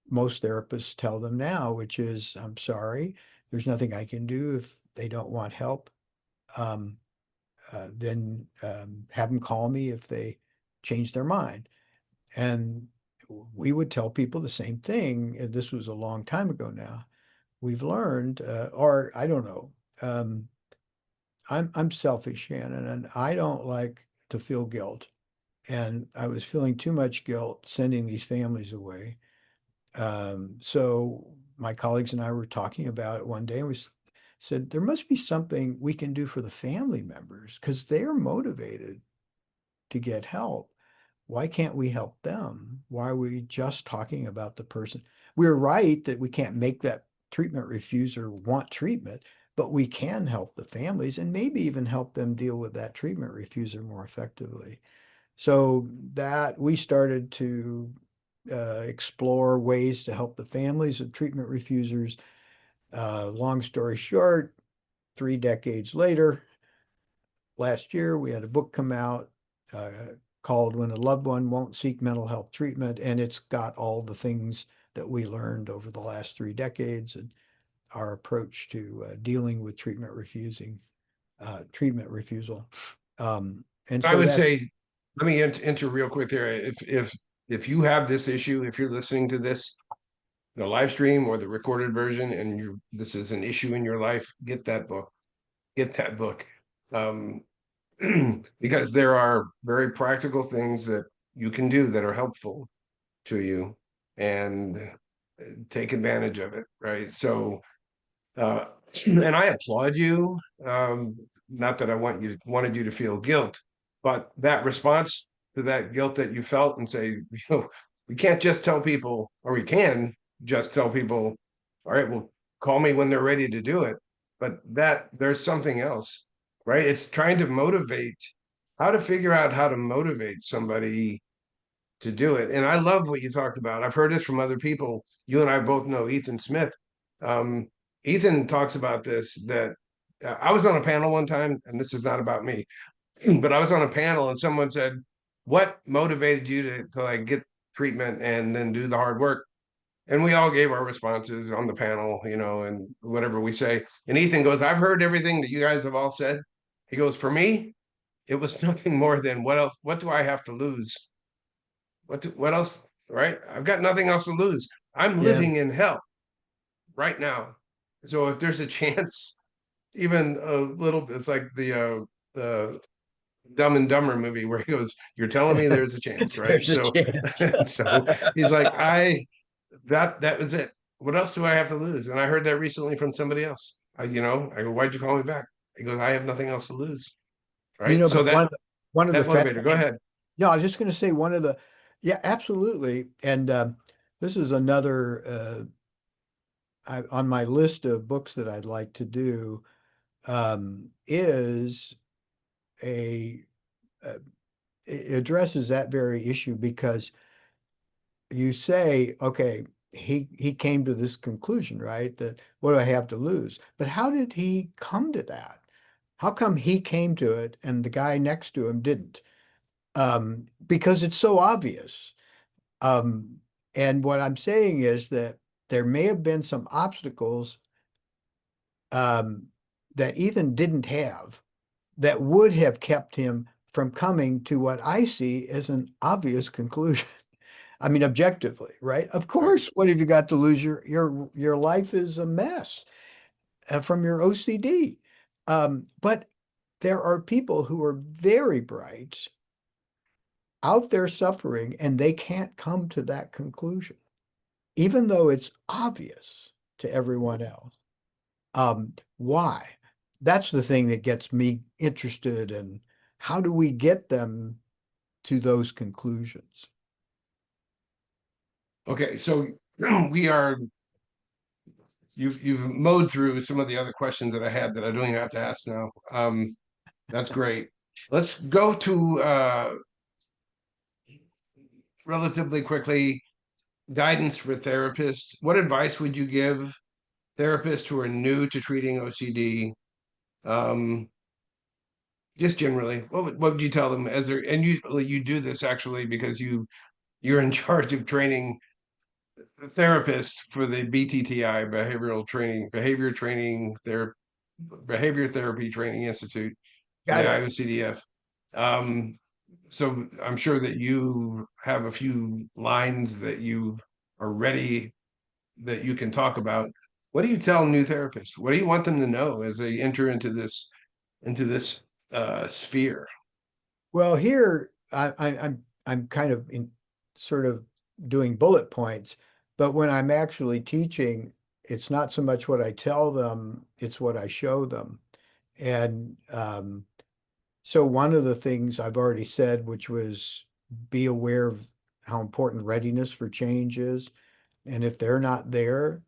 most therapists tell them now, which is, I'm sorry, there's nothing I can do if they don't want help. Um, then have them call me if they change their mind. And we would tell people the same thing. And this was a long time ago now. We've learned, or I don't know. I'm selfish, Shannon, and I don't like to feel guilt. And I was feeling too much guilt sending these families away. So my colleagues and I were talking about it one day, and we said there must be something we can do for the family members because they're motivated to get help. Why can't we help them? Why are we just talking about the person? We're right that we can't make that treatment refuser want treatment, but we can help the families and maybe even help them deal with that treatment refuser more effectively. So that we started to explore ways to help the families of treatment refusers. Long story short, 3 decades later, last year we had a book come out uh, called When a Loved One Won't Seek Mental Health Treatment, and it's got all the things that we learned over the last 3 decades and our approach to dealing with treatment refusal. And I so would that, say, let me enter real quick there. If you have this issue, if you're listening to this, the live stream or the recorded version, and this is an issue in your life, get that book. Get that book. Um, because there are very practical things that you can do that are helpful to you, and take advantage of it, right? So uh, and I applaud you. Not that I wanted you to feel guilt, but that response to that guilt that you felt, and say, we can't just tell people, or we can just tell people, all right, well, call me when they're ready to do it. But that there's something else, right? It's trying to motivate, how to figure out how to motivate somebody to do it. And I love what you talked about. I've heard this from other people. You and I both know Ethan Smith. Um, Ethan talks about this, that I was on a panel one time, and this is not about me, but I was on a panel and someone said, what motivated you to like get treatment and then do the hard work? And we all gave our responses on the panel, and whatever we say. And Ethan goes, I've heard everything that you guys have all said. He goes, for me, it was nothing more than, what else? What do I have to lose? What else? Right? I've got nothing else to lose. I'm yeah, living in hell right now. So if there's a chance, even a little, it's like the Dumb and Dumber movie where he goes, "You're telling me there's a chance, right?" there's a So, chance. so he's like, that was it. What else do I have to lose? And I heard that recently from somebody else. I go, why'd you call me back? He goes, I have nothing else to lose, right? So But that one of the that motivator. Go fascinating ahead. No, I was just going to say one of the, yeah, absolutely. And this is another on my list of books that I'd like to do is a, uh, it addresses that very issue because you say, okay, he came to this conclusion, right? That what do I have to lose? But how did he come to that? How come he came to it and the guy next to him didn't? Because it's so obvious. Um, and what I'm saying is that there may have been some obstacles um, that Ethan didn't have that would have kept him from coming to what I see as an obvious conclusion. I mean, objectively, right? Of Right. course, what have you got to lose? Your life is a mess from your OCD. But there are people who are very bright out there suffering, and they can't come to that conclusion, even though it's obvious to everyone else. Why? That's the thing that gets me interested in how do we get them to those conclusions? Okay, so we are you've mowed through some of the other questions that I had that I don't even have to ask now. That's great. Let's go to relatively quickly guidance for therapists. What advice would you give therapists who are new to treating OCD? Um, just generally, what would you tell them as they're and you do this actually because you're in charge of training therapists for the BTTI behavior training their behavior therapy training institute for the Got it. IOCDF. Um, so I'm sure that you have a few lines that you are ready that you can talk about. What do you tell new therapists? What do you want them to know as they enter into this sphere? Well, here I'm kind of in sort of doing bullet points, but when I'm actually teaching, it's not so much what I tell them, it's what I show them. And so one of the things I've already said, which was be aware of how important readiness for change is. And if they're not there,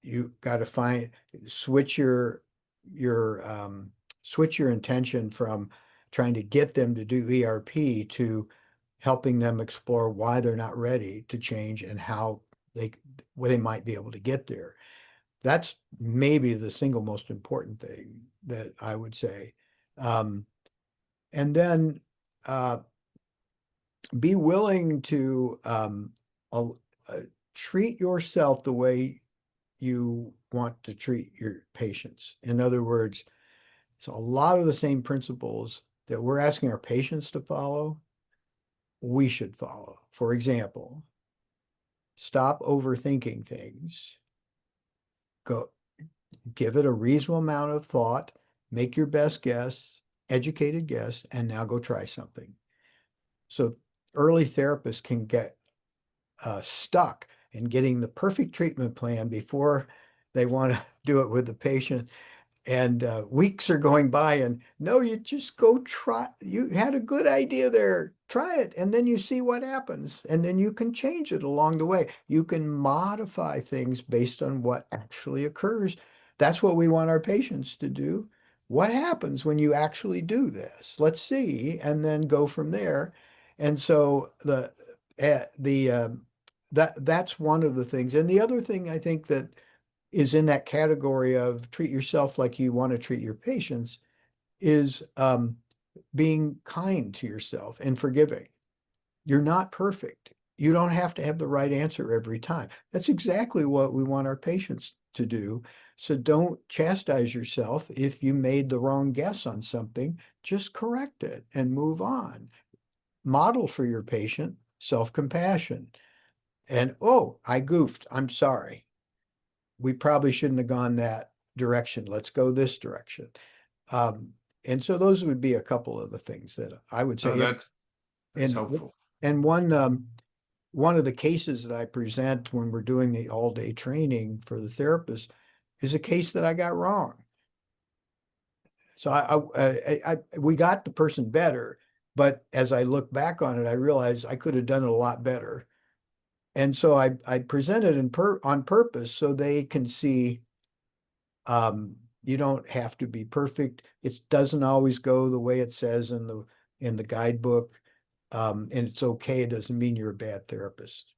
you got to find switch your switch your intention from trying to get them to do ERP to helping them explore why they're not ready to change and how they they might be able to get there. That's maybe the single most important thing that I would say. Um, and then uh, be willing to uh, treat yourself the way you want to treat your patients. In other words, so a lot of the same principles that we're asking our patients to follow, we should follow. For example, stop overthinking things. Go give it a reasonable amount of thought, make your best guess, educated guess, and now go try something. So early therapists can get stuck in getting the perfect treatment plan before they want to do it with the patient. And weeks are going by, and no, you just go try. You had a good idea there. Try it, and then you see what happens, and then you can change it along the way. You can modify things based on what actually occurs. That's what we want our patients to do. What happens when you actually do this? Let's see, and then go from there. And so the that's one of the things. And the other thing I think that is in that category of treat yourself like you want to treat your patients is being kind to yourself and forgiving. You're not perfect. You don't have to have the right answer every time. That's exactly what we want our patients to do. So don't chastise yourself if you made the wrong guess on something. Just correct it and move on. Model for your patient self-compassion. And, oh, I goofed. I'm sorry. We probably shouldn't have gone that direction. Let's go this direction. Um, and so those would be a couple of the things that I would Oh, say. that's And helpful. and one of the cases that I present when we're doing the all-day training for the therapist is a case that I got wrong. So we got the person better, But as I look back on it, I realized I could have done it a lot better. And so I presented on purpose so they can see you don't have to be perfect. It doesn't always go the way it says in the guidebook. And it's okay. It doesn't mean you're a bad therapist.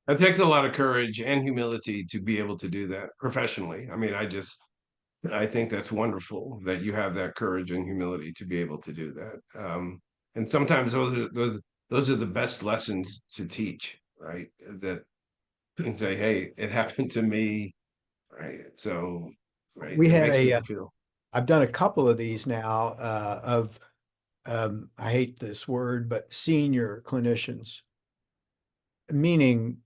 It takes a lot of courage and humility to be able to do that professionally. I mean, I think that's wonderful that you have that courage and humility to be able to do that. And sometimes those are the best lessons to teach, right? That and say, hey, it happened to me, right? So, right, We it had makes people feel. I've done a couple of these now of, I hate this word, but senior clinicians, meaning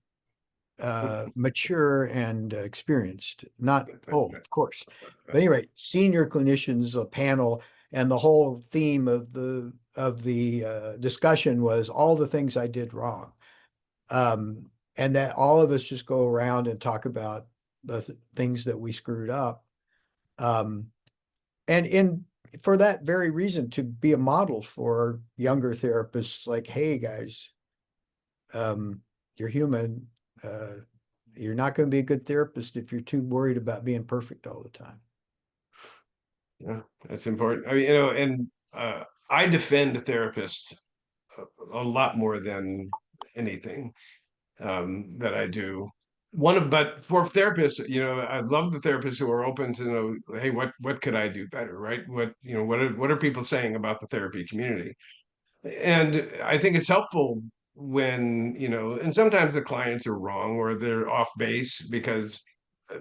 mature and experienced, not, oh, of course. But anyway, senior clinicians, a panel, and the whole theme of the discussion was all the things I did wrong. And that all of us just go around and talk about the things that we screwed up. Um, and in for that very reason, to be a model for younger therapists, like, hey guys, um, you're human. Uh, you're not going to be a good therapist if you're too worried about being perfect all the time. Yeah, that's important. I mean, and I defend therapists a lot more than anything that I do. But for therapists, I love the therapists who are open to know, hey, what could I do better, right? What are people saying about the therapy community? And I think it's helpful when, and sometimes the clients are wrong or they're off base because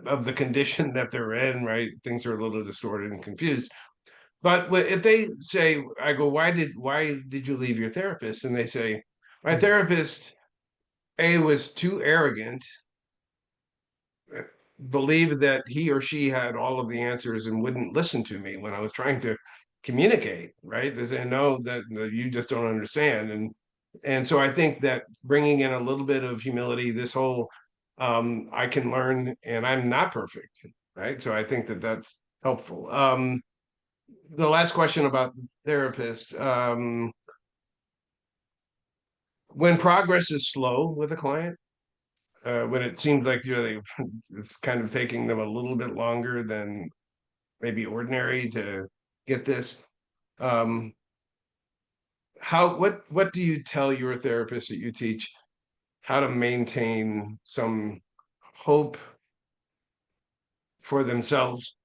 of the condition that they're in, right? Things are a little distorted and confused. But if they say, I go, why did you leave your therapist? And they say, my Mm. therapist A was too arrogant, believed that he or she had all of the answers and wouldn't listen to me when I was trying to communicate, right? They say, no, that you just don't understand. And so I think that bringing in a little bit of humility, this whole I can learn and I'm not perfect, right? So I think that that's helpful. The last question about the therapist. When progress is slow with a client, when it seems like it's kind of taking them a little bit longer than maybe ordinary to get this. Um, what do you tell your therapist that you teach how to maintain some hope for themselves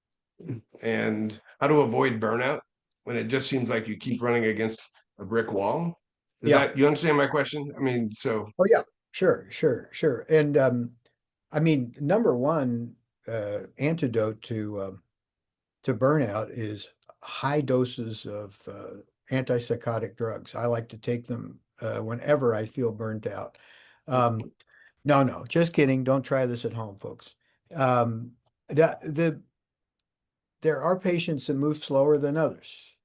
and how to avoid burnout when it just seems like you keep running against a brick wall? Is Yeah. that you understand my question? I mean, so Oh, yeah. Sure, sure, sure. And I mean, number one antidote to burnout is high doses of antipsychotic drugs. I like to take them whenever I feel burnt out. Um, no, no, just kidding. Don't try this at home, folks. Um, the there are patients that move slower than others.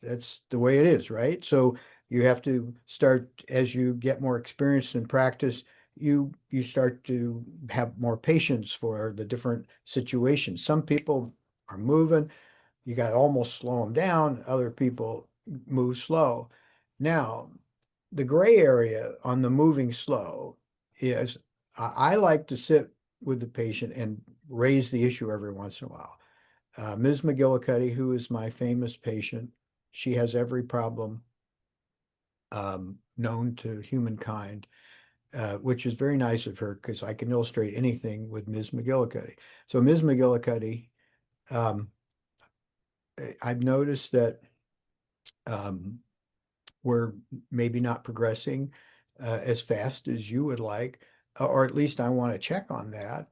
That's the way it is, right? So you have to start as you get more experienced in practice, you start to have more patience for the different situations. Some people are moving, you got to almost slow them down. Other people move slow. Now, the gray area on the moving slow is I like to sit with the patient and raise the issue every once in a while. Ms. McGillicuddy, who is my famous patient, she has every problem known to humankind, which is very nice of her because I can illustrate anything with Ms. McGillicuddy. So Ms. McGillicuddy, um, I've noticed that um, we're maybe not progressing as fast as you would like, or at least I want to check on that.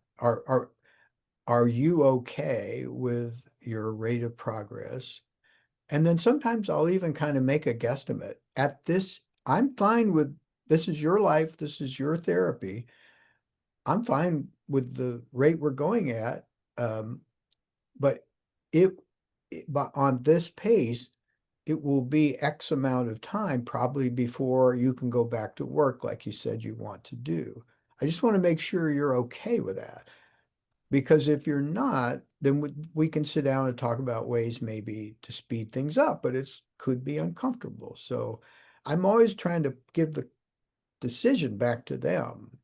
Are you okay with your rate of progress? And then sometimes I'll even kind of make a guesstimate. At this, I'm fine with this is your life, this is your therapy. I'm fine with the rate we're going at. Um, but it, but on this pace, it will be X amount of time probably before you can go back to work like you said you want to do. I just want to make sure you're okay with that. Because if you're not, then we can sit down and talk about ways maybe to speed things up, but it could be uncomfortable. So I'm always trying to give the decision back to them.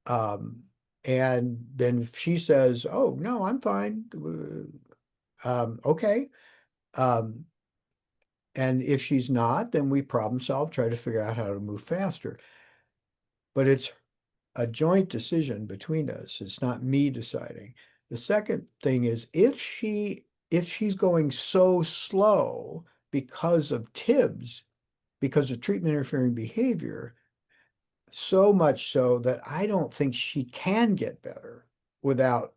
Um, and then if she says, "Oh, no, I'm fine." Okay. Um, and if she's not, then we problem solve, try to figure out how to move faster. But it's a joint decision between us. It's not me deciding. The second thing is if she's going so slow because of TIBs, because of treatment interfering behavior, so much so that I don't think she can get better without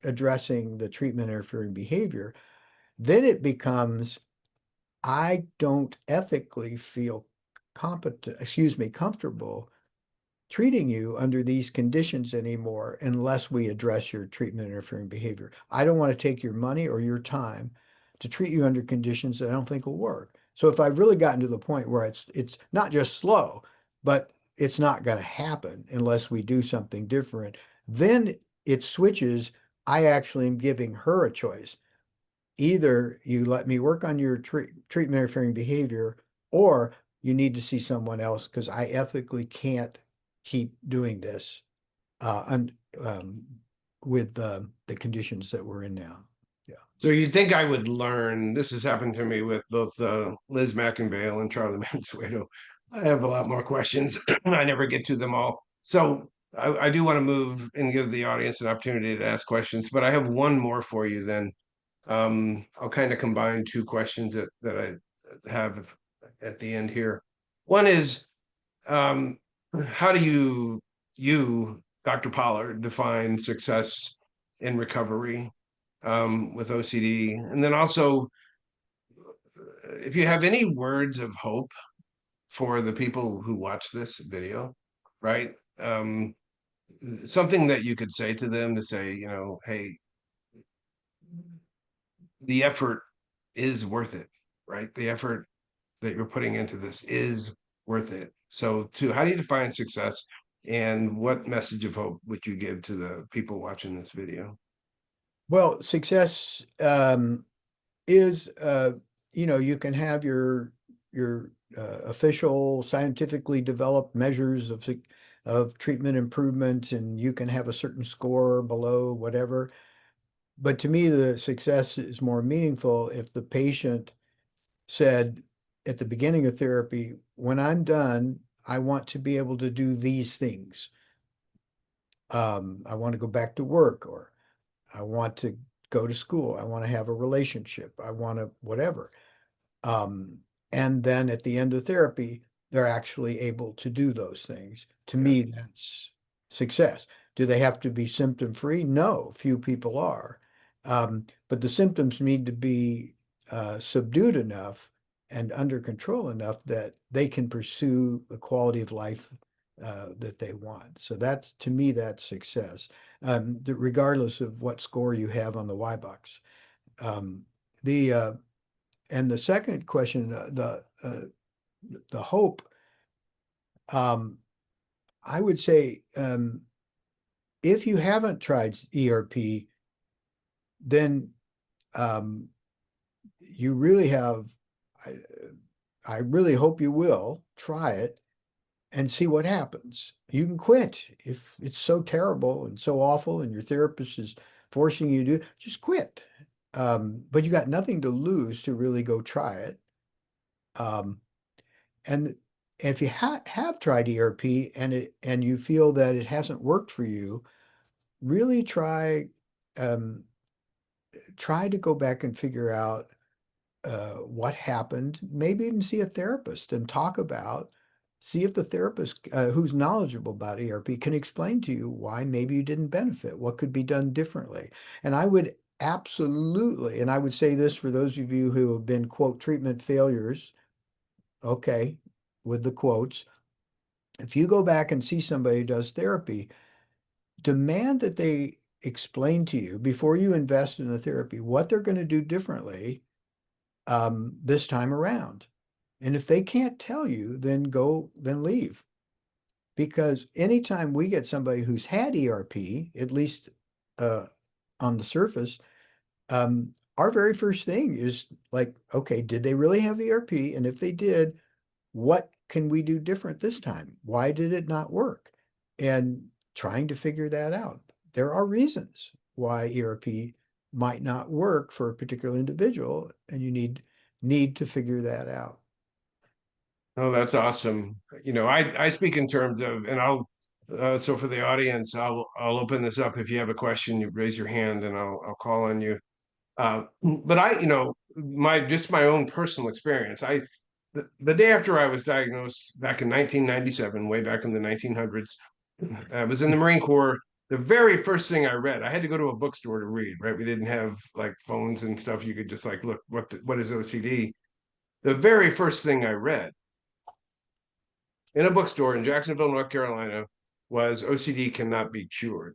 addressing the treatment interfering behavior, then it becomes I don't ethically feel comfortable treating you under these conditions anymore unless we address your treatment interfering behavior. I don't want to take your money or your time to treat you under conditions that I don't think will work. So if I've really gotten to the point where it's not just slow, but it's not going to happen unless we do something different, then it switches. I actually am giving her a choice. Either you let me work on your treatment interfering behavior, or you need to see someone else because I ethically can't keep doing this un, um, with the conditions that we're in now. Yeah. So you'd think I would learn. This has happened to me with both Liz McInvale and Charlie Mansueto. I have a lot more questions. I never get to them all. So I do want to move and give the audience an opportunity to ask questions, but I have one more for you then. I'll kind of combine two questions that I have at the end here. One is, um, how do you, Dr. Pollard, define success in recovery with OCD? And then also, if you have any words of hope for the people who watch this video, right? Something that you could say to them to say, hey, the effort is worth it, right? The effort that you're putting into this is worth it. So, how do you define success, and what message of hope would you give to the people watching this video? Well, success is you can have your official scientifically developed measures of treatment improvement, and you can have a certain score below whatever. But to me, the success is more meaningful if the patient said at the beginning of therapy, when I'm done, I want to be able to do these things. I want to go back to work, or I want to go to school. I want to have a relationship. I want to whatever. Um, and then at the end of therapy, they're actually able to do those things. To Yeah, me, that's success. Do they have to be symptom free? No, few people are. But the symptoms need to be subdued enough and under control enough that they can pursue the quality of life that they want. So that's, to me, that's success, regardless of what score you have on the Y box. Um, the and the second question, the hope, um, I would say, if you haven't tried ERP, then um, you really have. I, I really hope you will try it and see what happens. You can quit if it's so terrible and so awful, and your therapist is forcing you to just quit. But you got nothing to lose to really go try it. Um, And if you have tried ERP and you feel that it hasn't worked for you, really um, try to go back and figure out what happened. Maybe even see a therapist and talk about. See if the therapist who's knowledgeable about ERP can explain to you why maybe you didn't benefit, what could be done differently. And I would absolutely, and I would say this for those of you who have been, quote, treatment failures, okay, with the quotes. If you go back and see somebody who does therapy, demand that they explain to you before you invest in the therapy what they're going to do differently this time around. And if they can't tell you, then leave. Because anytime we get somebody who's had ERP, at least uh, on the surface, our very first thing is like, okay, did they really have ERP? And if they did, what can we do different this time? Why did it not work? And trying to figure that out. There are reasons why ERP might not work for a particular individual, and you need to figure that out. Oh, that's awesome. I speak in terms of, and so for the audience, I'll open this up. If you have a question, you raise your hand and I'll call on you. But just my own personal experience. The day after I was diagnosed back in 1997, way back in the 1900s, I was in the Marine Corps. The very first thing I read, I had to go to a bookstore to read, right? We didn't have like phones and stuff. You could just like look, what is OCD? The very first thing I read in a bookstore in Jacksonville, North Carolina, was OCD cannot be cured.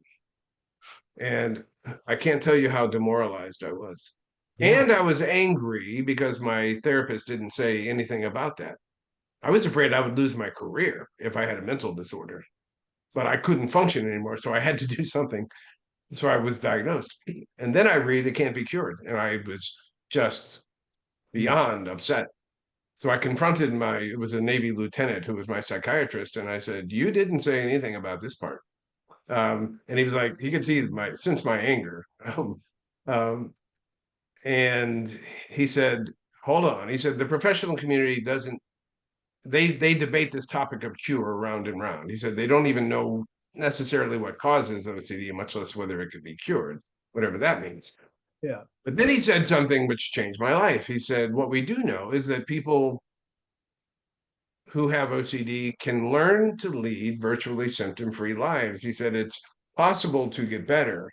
And I can't tell you how demoralized I was. Yeah. And I was angry because my therapist didn't say anything about that. I was afraid I would lose my career if I had a mental disorder, but I couldn't function anymore. So I had to do something. So I was diagnosed. And then I read it can't be cured. And I was just Mm. beyond upset. So I confronted it was a Navy lieutenant who was my psychiatrist. And I said, you didn't say anything about this part. And he was like, he could see my anger. Um, and he said, hold on. He said, the professional community doesn't, they debate this topic of cure round and round. He said, they don't even know necessarily what causes OCD, much less whether it could be cured, whatever that means. Yeah. But then he said something which changed my life. He said, what we do know is that people who have OCD can learn to lead virtually symptom-free lives. He said it's possible to get better.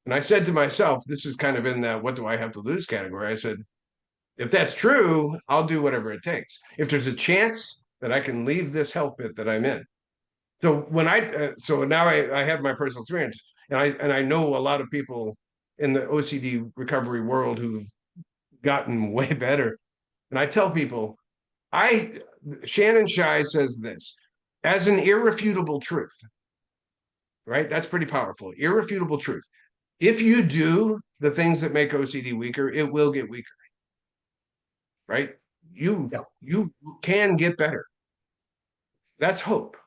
And I said to myself, this is kind of in that what do I have to lose category. I said, if that's true, I'll do whatever it takes. If there's a chance that I can leave this hell pit that I'm in. So now I have my personal experience, and I know a lot of people in the OCD recovery world who've gotten way better. And I tell people, Shannon Shai says this as an irrefutable truth, right? That's pretty powerful. Irrefutable truth. If you do the things that make OCD weaker, it will get weaker, right? You Yeah. you can get better. That's hope.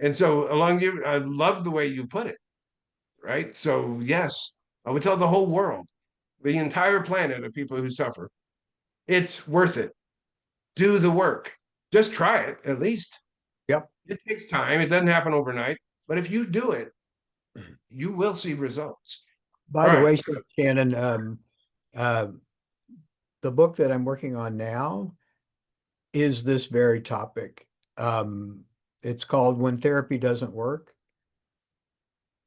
And so along you, I love the way you put it, right? So yes, I would tell the whole world, the entire planet of people who suffer, it's worth it. Do the work. Just try it at least. Yep. It takes time. It doesn't happen overnight. But if you do it, you will see results. By All the way, right. Shannon, uh, the book that I'm working on now is this very topic. It's called When Therapy Doesn't Work,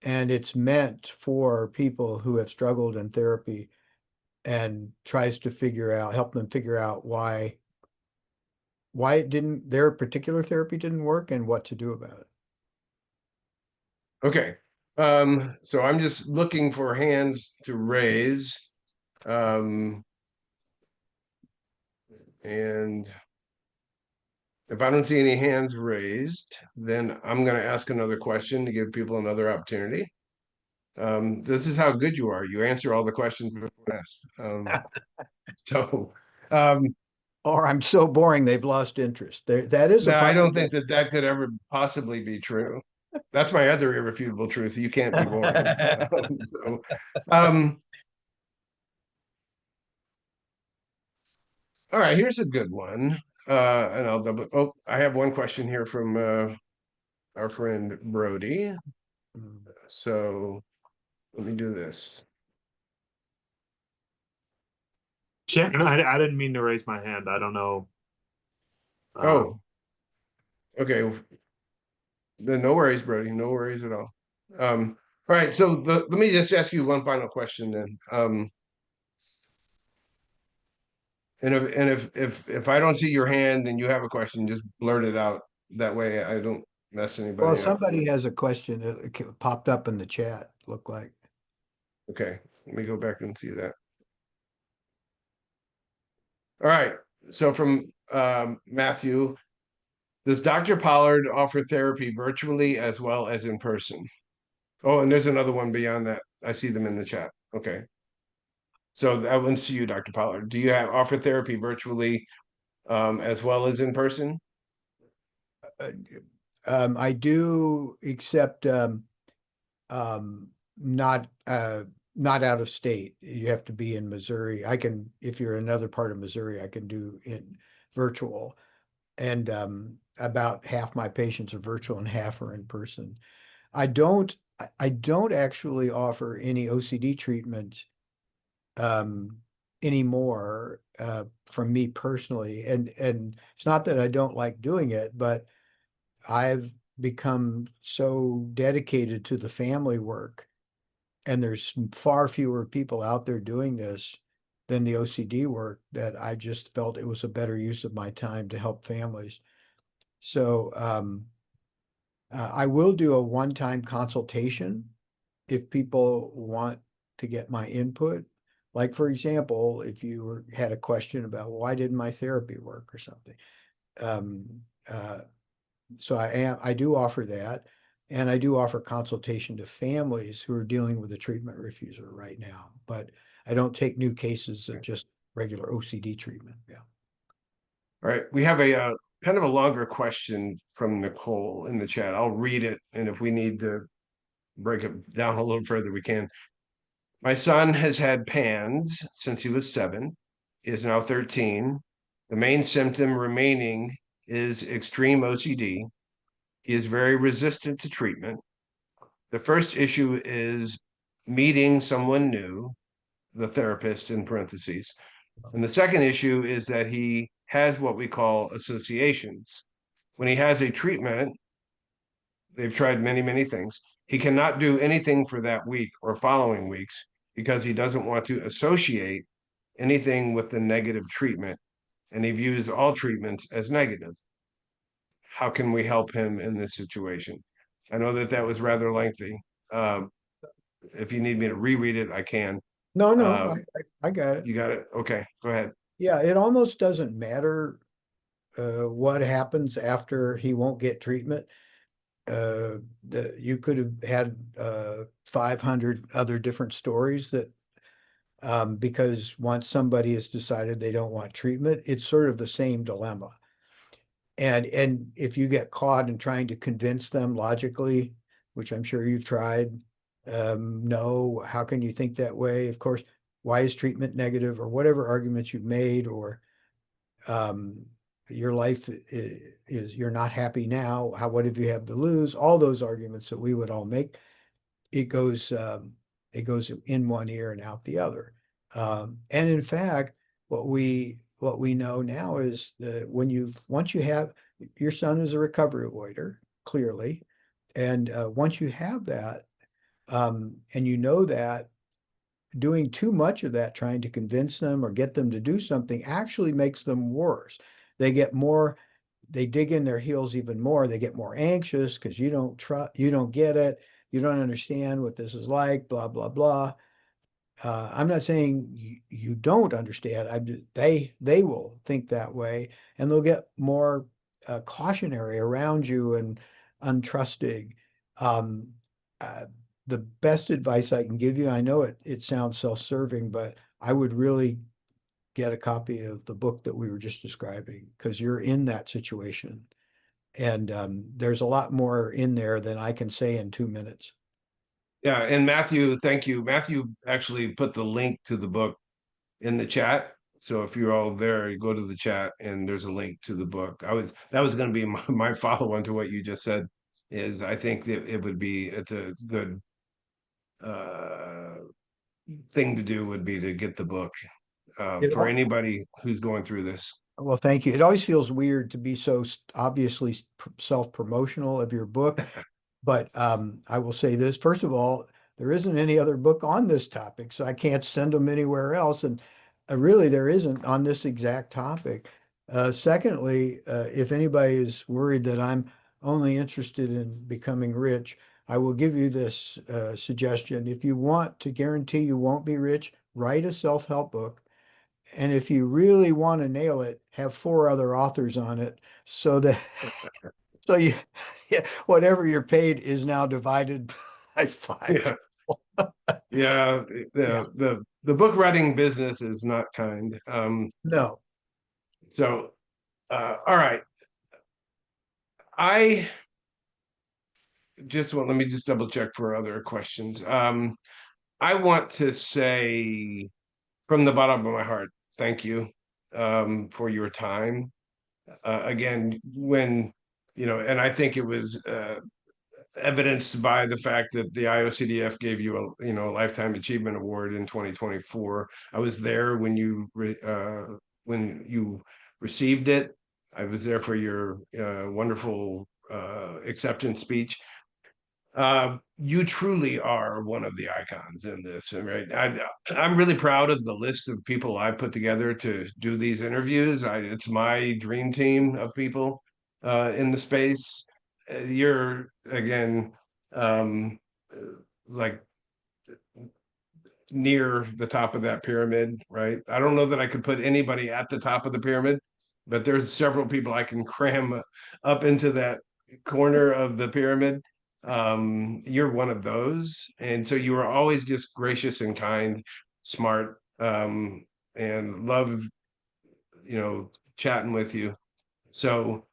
and it's meant for people who have struggled in therapy and tries to help them figure out why their particular therapy didn't work and what to do about it. Okay. So I'm just looking for hands to raise. Um, and if I don't see any hands raised, then I'm going to ask another question to give people another opportunity. This is how good you are. You answer all the questions before asked. So um, Or I'm so boring they've lost interest. That is a no, I don't think possibility. that that could ever possibly be true. That's my other irrefutable truth. You can't be boring. So, um, all right, here's a good one. And I'll double. Oh, I have one question here from our friend Brody. So let me do this. Shannon, I didn't mean to raise my hand. I don't know. Oh, okay. Then no worries, Brody. No worries at all. All right. So let me just ask you one final question then. And if I don't see your hand and you have a question, just blurt it out. That way I don't mess Well, anybody up. somebody has a question that popped up in the chat, look like. Okay. Let me go back and see that. All right. So from Matthew, does Dr. Pollard offer therapy virtually as well as in person? Oh, and there's another one beyond that. I see them in the chat. Okay. So that one's to you, Dr. Pollard. Do you offer therapy virtually as well as in person? I do, except not not out of state. You have to be in Missouri. I can, if you're in another part of Missouri, I can do in virtual. And about half my patients are virtual and half are in person. I don't actually offer any OCD treatment um, anymore from me personally. And it's not that I don't like doing it, but I've become so dedicated to the family work, and there's far fewer people out there doing this than the OCD work, that I just felt it was a better use of my time to help families. So I will do a one-time consultation if people want to get my input. Like, for example, if you had a question about why didn't my therapy work or something. Um, uh, so I do offer that. And I do offer consultation to families who are dealing with a treatment refuser right now. But I don't take new cases of just regular OCD treatment. Yeah. All right, we have a kind of a longer question from Nicole in the chat. I'll read it, and if we need to break it down a little further, we can. My son has had PANS since he was 7. He is now 13. The main symptom remaining is extreme OCD. He is very resistant to treatment. The first issue is meeting someone new, the therapist in parentheses. And the second issue is that he has what we call associations. When he has a treatment, they've tried many, many things. He cannot do anything for that week or following weeks because he doesn't want to associate anything with the negative treatment. And he views all treatments as negative. How can we help him in this situation? I know that that was rather lengthy. Um, if you need me to reread it, I can. No, no, Uh, I got it. you got it? Okay, go ahead. Yeah, it almost doesn't matter what happens after he won't get treatment. You could have had 500 other different stories that because once somebody has decided they don't want treatment, it's sort of the same dilemma. And if you get caught in trying to convince them logically, which I'm sure you've tried, no, how can you think that way? Of course, why is treatment negative, or whatever arguments you've made, or um, your life is you're not happy now. What have you have to lose? All those arguments that we would all make, it goes in one ear and out the other. And in fact, what we know now is that once you have, your son is a recovery avoider, clearly, and once you have that, and you know that, doing too much of that, trying to convince them or get them to do something, actually makes them worse. They dig in their heels even more. They get more anxious because you don't get it. You don't understand what this is like, blah, blah, blah. I'm not saying you don't understand. They will think that way, and they'll get more cautionary around you and untrusting. Um, uh, the best advice I can give you, I know it sounds self-serving, but I would really get a copy of the book that we were just describing, because you're in that situation. And there's a lot more in there than I can say in 2 minutes. Yeah, and Matthew, thank you. Matthew actually put the link to the book in the chat. So if you're all there, you go to the chat and there's a link to the book. That was going to be my follow-on to what you just said, is I think that it's a good uh thing to do would be to get the book It for all, anybody who's going through this. well, thank you. It always feels weird to be so obviously self-promotional of your book, but I will say this. First of all, there isn't any other book on this topic, so I can't send them anywhere else. And really, there isn't on this exact topic. Secondly, if anybody is worried that I'm only interested in becoming rich, I will give you this suggestion. If you want to guarantee you won't be rich, write a self-help book. And if you really want to nail it, have 4 other authors on it, so that so you yeah, whatever you're paid is now divided by 5. Yeah, yeah. Yeah. The book writing business is not kind. No. So all right. I just want, let me just double check for other questions. I want to say from the bottom of my heart, thank you for your time. Again, when, and I think it was evidenced by the fact that the IOCDF gave you a lifetime achievement award in 2024. I was there when you received it. I was there for your wonderful acceptance speech. You truly are one of the icons in this, right? I'm really proud of the list of people I put together to do these interviews. It's my dream team of people in the space. You're again, like near the top of that pyramid, right? I don't know that I could put anybody at the top of the pyramid, but there's several people I can cram up into that corner of the pyramid. You're one of those. And so you were always just gracious and kind, smart, and love, chatting with you. So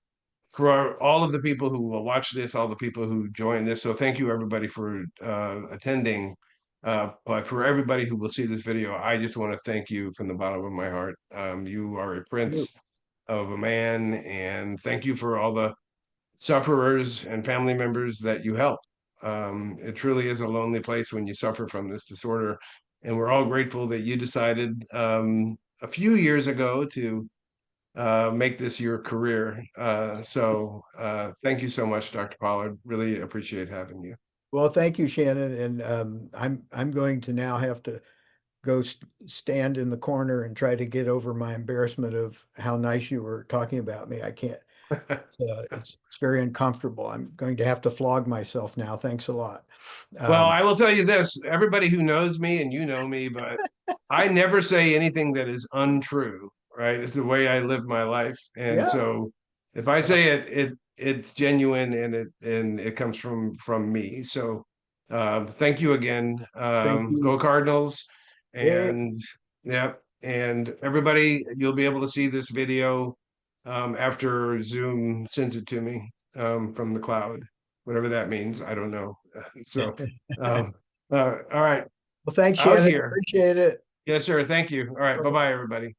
for all of the people who will watch this, all the people who join this. So thank you everybody for attending. But for everybody who will see this video, I just want to thank you from the bottom of my heart. You are a prince of a man, and thank you for all the sufferers and family members that you help. It truly is a lonely place when you suffer from this disorder. And we're all grateful that you decided a few years ago to make this your career. Thank you so much, Dr. Pollard. Really appreciate having you. Well, thank you, Shannon. And I'm going to now have to go stand in the corner and try to get over my embarrassment of how nice you were talking about me. I can't. It's very uncomfortable. I'm going to have to flog myself now. Thanks a lot. Well, I will tell you this, everybody who knows me, and you know me, but I never say anything that is untrue, right? It's the way I live my life. And Yeah. so if I say it's genuine and it comes from me. So thank you again. Thank you. Go Cardinals. Yeah. And yeah, and everybody, you'll be able to see this video after Zoom sends it to me from the cloud, whatever that means. I don't know. So, all right. Well, thanks, Out Shannon. here. Appreciate it. Yes, sir. Thank you. All right. Bye-bye, everybody.